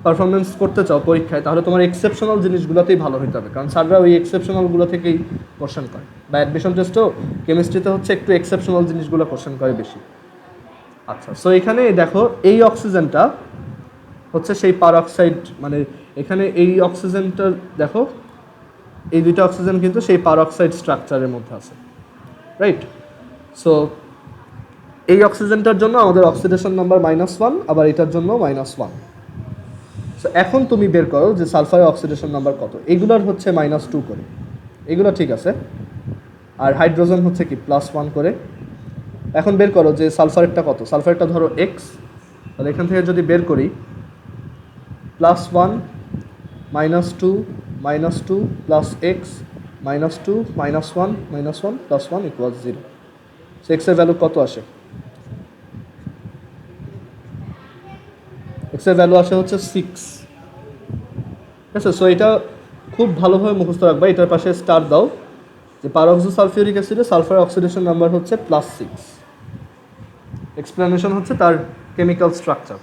পারফরমেন্স করতে চাও পরীক্ষায়, তাহলে তোমার এক্সেপশনাল জিনিসগুলোতেই ভালো হতে হবে, কারণ স্যাররা ওই এক্সেপশনালগুলো থেকেই কোশ্চেন করে, বা অ্যাডমিশন টেস্টও কেমিস্ট্রিতে হচ্ছে একটু এক্সেপশনাল জিনিসগুলো কোশ্চেন করে বেশি। আচ্ছা, সো এখানে দেখো এই অক্সিজেনটা হচ্ছে সেই পারঅক্সাইড, মানে এখানে এই অক্সিজেনটা দেখো, এই দুইটা অক্সিজেন কিন্তু সেই পারঅক্সাইড স্ট্রাকচারের মধ্যে আছে, রাইট? সো এই অক্সিজেনটার জন্য আমাদের অক্সিডেশন নাম্বার -1, আবার এটার জন্য -1। সো এখন তুমি বের করো যে সালফারের অক্সিডেশন নাম্বার কত। এগুলোর হচ্ছে -2 করে, এগুলো ঠিক আছে, আর হাইড্রোজেন হচ্ছে কি +1 করে। এখন বের করো যে সালফারেরটা কত। সালফারেরটা ধরো এক্স, তাহলে এখান থেকে যদি বের করি +1 -2 -2 +x -2 -1 -1 +1 = 0। সো এক্সের ভ্যালু কত আসে? এক্সের ভ্যালু আসে হচ্ছে 6, ঠিক আছে? সো এটা খুব ভালোভাবে মুখস্থ রাখবা, এটার পাশে স্টার দাও যে পারঅক্সো সালফিউরিক অ্যাসিডে সালফার অক্সিডেশন নাম্বার হচ্ছে +6। এক্সপ্লেনেশন হচ্ছে তার কেমিক্যাল স্ট্রাকচার।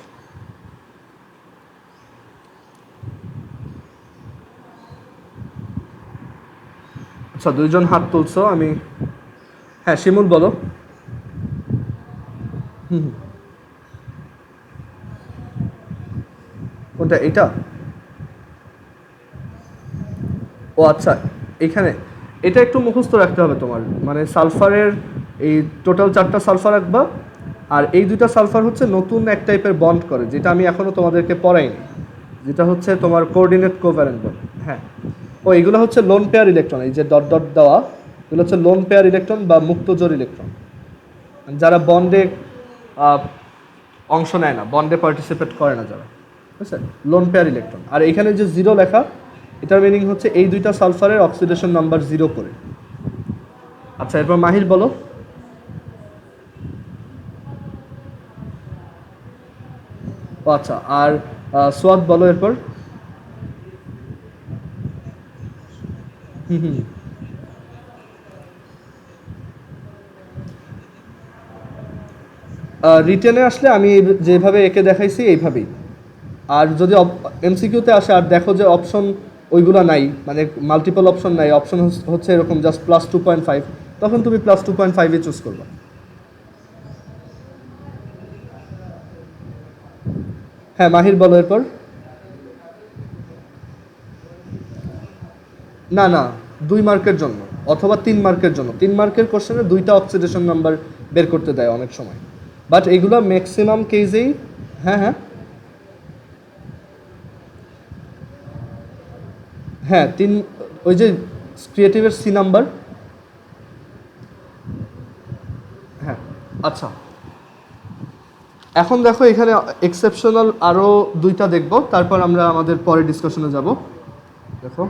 আচ্ছা, দুইজন হাত তুলছো, আমি হ্যাঁ শিমুল বলো। কোনটা? এটা? ও আচ্ছা, এখানে এটা একটু মুখস্থ রাখতে হবে তোমার, মানে সালফারের এই টোটাল 4টা সালফার রাখবা, আর এই দুইটা সালফার হচ্ছে নতুন এক টাইপের বন্ড করে, যেটা আমি এখনও তোমাদেরকে পড়াইনি, যেটা হচ্ছে তোমার কোঅর্ডিনেট কোভ্যালেন্ট বন্ড। হ্যাঁ, ও এগুলো হচ্ছে লোন পেয়ার ইলেকট্রন, এই যে ডট ডট দেওয়া এগুলো হচ্ছে লোন পেয়ার ইলেকট্রন বা মুক্তজোড় ইলেকট্রন, যারা বন্ডে অংশ নেয় না, বন্ডে পার্টিসিপেট করে না যারা, ঠিক আছে, লোন পেয়ার ইলেকট্রন। আর এখানে যে 0 লেখা, এটার মিনিং হচ্ছে এই দুইটা সালফারের অক্সিডেশন নাম্বার 0 করে। আচ্ছা, এরপর মাহির বলো। ও আচ্ছা, আর সোয়াদ বলো এরপর। হুম। রিটেনে আসলে আমি যেভাবে একে দেখাইছি এইভাবেই, আর যদি এমসিকিউতে আসে আর দেখো যে অপশন ওইগুলো নাই, মানে মাল্টিপল অপশন নাই, অপশন হচ্ছে এরকম জাস্ট +2.5, তখন তুমি +2.5 চুজ করবা। হ্যাঁ মাহির বলো এরপর। না না, 2 মার্কের জন্য অথবা 3 মার্কের জন্য। 3 মার্কের কোশ্চেনে 2টা অক্সিডেশন নাম্বার বের করতে দেয় অনেক সময়, বাট এগুলো ম্যাক্সিমাম কেসেই। হ্যাঁ হ্যাঁ হ্যাঁ 3, ওই যে ক্রিয়েটিভের C নাম্বার। হ্যাঁ আচ্ছা, এখন দেখো এখানে এক্সেপশনাল আরও 2টা দেখব, তারপর আমরা আমাদের পরে ডিসকাশনে যাব। দেখো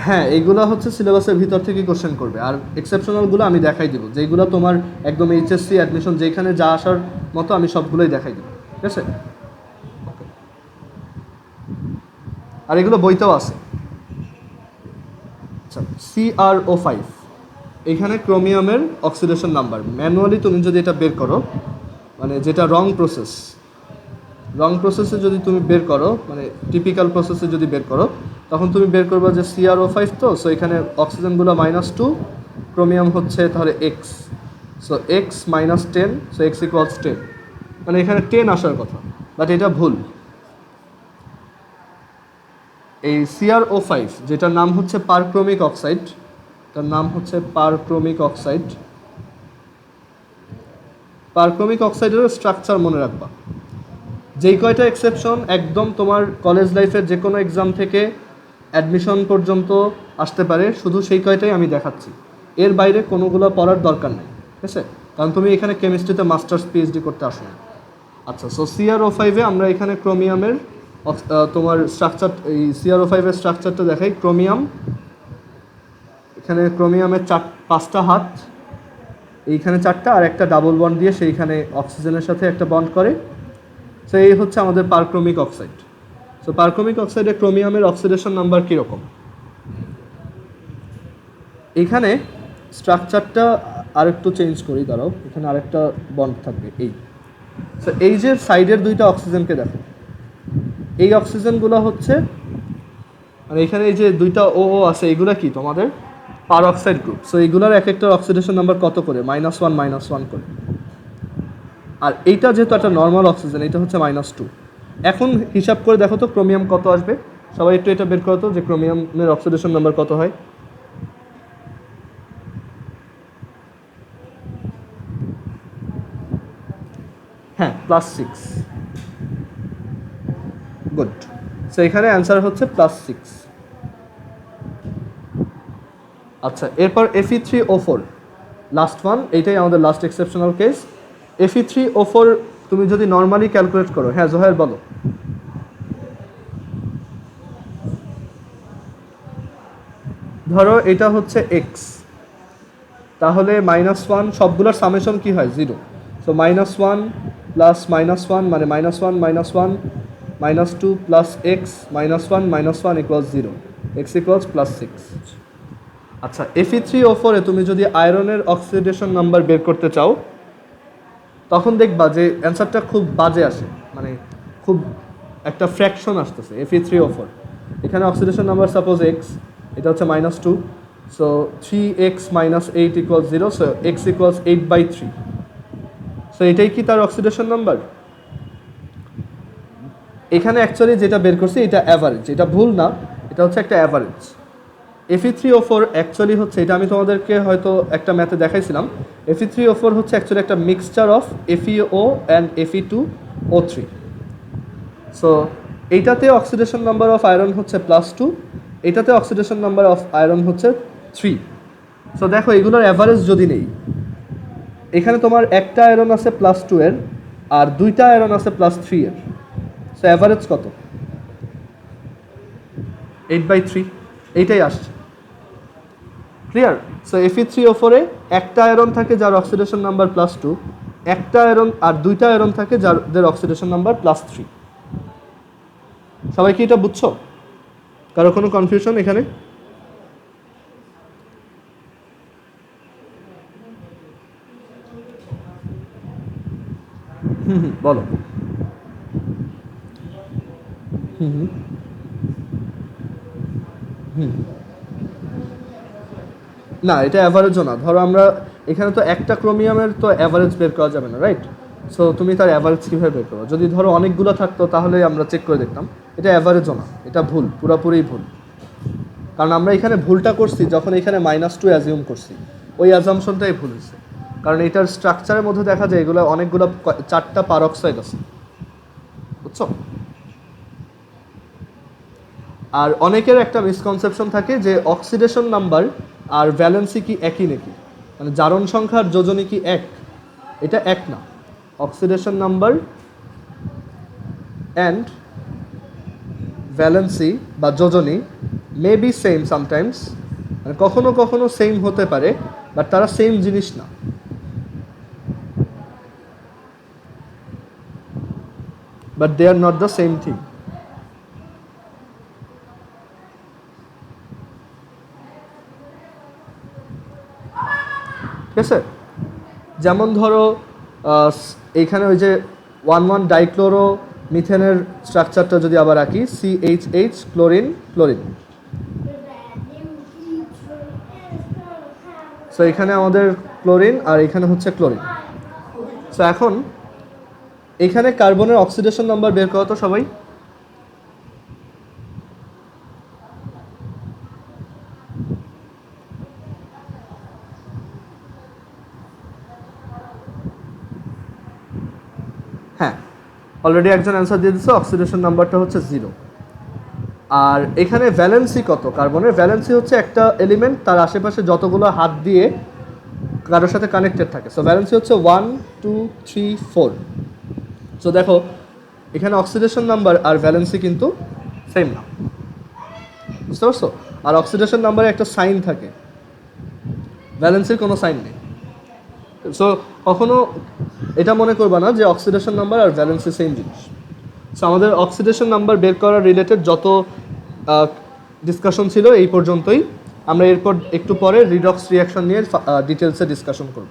হ্যাঁ, এইগুলো হচ্ছে সিলেবাসের ভিতর থেকে কোশ্চেন করবে, আর এক্সেপশনালগুলো আমি দেখাই দিব, যেগুলো তোমার একদম এইচএসসি অ্যাডমিশন যেখানে যা আসার মতো আমি সবগুলোই দেখাই দিব, ঠিক আছে? আর এগুলো বইতেও আছে। আচ্ছা, CrO5, এখানে ক্রোমিয়ামের অক্সিডেশন নাম্বার ম্যানুয়ালি তুমি যদি এটা বের করো, মানে যেটা রং প্রসেসে যদি তুমি বের করো, মানে টিপিক্যাল প্রসেসে যদি বের করো, তখন তুমি বের করবে যে CrO5, তো সো এখানে অক্সিজেনগুলো -2, ক্রোমিয়াম হচ্ছে তাহলে x, so x -10, so x = 10, মানে এখানে 10 আসার কথা, বাট এটা ভুল। এই CrO5 যেটার নাম হচ্ছে পারক্রোমিক অক্সাইড, তার নাম হচ্ছে পারক্রোমিক অক্সাইড। পারক্রোমিক অক্সাইডের স্ট্রাকচার মনে রাখবা, যেই কয়টা এক্সেপশন একদম তোমার কলেজ লাইফের যে কোনো এক্সাম থেকে অ্যাডমিশন পর্যন্ত আসতে পারে, শুধু সেই কয়টাই আমি দেখাচ্ছি, এর বাইরে কোনোগুলো পড়ার দরকার নেই, ঠিক আছে? কারণ তুমি এখানে কেমিস্ট্রিতে মাস্টার্স পিএইচডি করতে আসো না। আচ্ছা, সো CrO5-এ আমরা এখানে ক্রোমিয়ামের তোমার স্ট্রাকচার, এই CrO5-এর স্ট্রাকচারটা দেখাই। ক্রোমিয়াম, এখানে ক্রোমিয়ামের 5টা হাত, এইখানে 4টা, আর একটা ডাবল বন্ড দিয়ে সেইখানে অক্সিজেনের সাথে একটা বন্ড করে। সো এই হচ্ছে আমাদের পারক্রোমিক অক্সাইড। সো পারক্রোমিক অক্সাইডে ক্রোমিয়ামের অক্সিডেশন নাম্বার কীরকম? এখানে স্ট্রাকচারটা আরেকটু চেঞ্জ করি, দাঁড়াও, এখানে আরেকটা বন্ড থাকবে এই। সো এই যে সাইডের 2টা অক্সিজেনকে দেখো, এই অক্সিজেনগুলো হচ্ছে, মানে এখানে এই যে 2টা ও আছে, এইগুলো কি তোমাদের পার অক্সাইড গ্রুপ। সো এইগুলোর এক একটা অক্সিডেশন নাম্বার কত করে? -1 করে। আর এইটা যেহেতু একটা নর্মাল অক্সিজেন, এটা হচ্ছে -2। এখন হিসাব করে দেখো তো ক্রোমিয়াম কত আসবে। সবাই একটু এটা বের করো তো, যে ক্রোমিয়ামের অক্সিডেশন নাম্বার কত হয়। হ্যাঁ, +6। গুড। সো এখানে অ্যান্সার হচ্ছে +6। আচ্ছা, এরপর Fe3O4, লাস্ট ওয়ান, এইটাই আমাদের লাস্ট এক্সেপশনাল কেস। Fe3O4 তুমি যদি নর্মালি ক্যালকুলেট করো, হ্যাঁ জোহার বলো। ধরো এটা হচ্ছে এক্স, তাহলে -1 সবগুলোর সামেশন কি হয়? 0। সো -1 প্লাস -1 মানে -1 -1 -2 plus x -1 -1 equals 0, x equals +6। আচ্ছা, Fe3O4-এ তুমি যদি আয়রনের অক্সিডেশন নাম্বার বের করতে চাও, তখন দেখবা যে অ্যান্সারটা খুব বাজে আসে, মানে খুব একটা ফ্র্যাকশন আসতেছে। Fe3O4 এখানে অক্সিডেশন নাম্বার সাপোজ এক্স, এটা হচ্ছে -2, so 3x - 8 equals 0, so x equals 8/3। So এটাই কি তার অক্সিডেশন নাম্বার? এখানে অ্যাকচুয়ালি যেটা বের করছি এটা অ্যাভারেজ, এটা ভুল না, এটা হচ্ছে একটা অ্যাভারেজ। Fe3O4 অ্যাকচুয়ালি হচ্ছে, এটা আমি তোমাদেরকে হয়তো একটা ম্যাথে দেখাইছিলাম, Fe3O4 হচ্ছে অ্যাকচুয়ালি একটা mixture of FeO and Fe2O3। So এইটাতে অক্সিডেশন নাম্বার অফ আয়রন হচ্ছে +2, এটাতে অক্সিডেশন নাম্বার অফ আয়রন হচ্ছে 3। সো দেখো এগুলোর অ্যাভারেজ যদি নেই, এখানে তোমার একটা আয়রন আছে +2 এর, আর 2টা আয়রন আছে +3 এর। সো অ্যাভারেজ কত? 8/3, এইটাই আসছে। ক্লিয়ার? সো Fe3O4-এ একটা আয়রন থাকে যার অক্সিডেশন নাম্বার +2, একটা আয়রন আর 2টা আয়রন থাকে যাদের অক্সিডেশন নাম্বার +3। সবাই কি এটা বুঝছো? কারো কোনো কনফিউশন এখানে? বলো। না, এটা অ্যাভারেজও না। ধরো আমরা এখানে তো একটা ক্রোমিয়ামের তো অ্যাভারেজ বের করা যাবে না, রাইট? সো তুমি তার অ্যাভারেজ কীভাবে বের করো? যদি ধরো অনেকগুলো থাকতো তাহলে আমরা চেক করে দেখতাম। এটা অ্যাভারেজও না, এটা ভুল, পুরোপুরিই ভুল। কারণ আমরা এখানে ভুলটা করছি যখন এখানে -2 অ্যাজিউম করছি, ওই অ্যাজামশনটাই ভুল হয়েছে। কারণ এটার স্ট্রাকচারের মধ্যে দেখা যায় এগুলো অনেকগুলো 4টা পারঅক্সাইড আছে, বুঝছো? আর অনেকের একটা মিসকনসেপশন থাকে যে অক্সিডেশন নাম্বার আর ভ্যালেন্সি কি একই নাকি, মানে জারণ সংখ্যার যোজনী কি এক? এটা এক না। অক্সিডেশন নাম্বার অ্যান্ড ভ্যালেন্সি বা যোজনী মে বি সেম সামটাইমস, মানে কখনো কখনো সেম হতে পারে, বাট তারা সেম জিনিস না। But they are not the same thing. ঠিক আছে? যেমন ধরো এইখানে ওই যে 1,1 ডাইক্লোরো মিথেনের স্ট্রাকচারটা যদি আবার আঁকি, CHH ক্লোরিন ক্লোরিন। সো এখানে আমাদের ক্লোরিন আর এখানে হচ্ছে ক্লোরিন। সো এখন এখানে কার্বনের অক্সিডেশন নাম্বার বের করো তো সবাই। হ্যাঁ, অলরেডি একজন অ্যান্সার দিয়ে দিচ্ছে, অক্সিডেশন নাম্বারটা হচ্ছে 0। আর এখানে ভ্যালেন্সি কত? কার্বনের ভ্যালেন্সি হচ্ছে একটা এলিমেন্ট তার আশেপাশে যতগুলো হাত দিয়ে কারোর সাথে কানেক্টেড থাকে, সো ভ্যালেন্সি হচ্ছে 1 2 3 4। সো দেখো এখানে অক্সিডেশন নাম্বার আর ভ্যালেন্সি কিন্তু সেম না, বুঝতে পারছো? আর অক্সিডেশন নাম্বারে একটা সাইন থাকে, ভ্যালেন্সির কোনো সাইন নেই। সো কখনো এটা মনে করবা না যে অক্সিডেশন নাম্বার আর ভ্যালেন্সি সেম জিনিস। সো আমাদের অক্সিডেশন নাম্বার বের করার রিলেটেড যত ডিসকাশন ছিল এই পর্যন্তই। আমরা এরপর একটু পরে রিডক্স রিয়াকশন নিয়ে ডিটেলসে ডিসকাশন করব।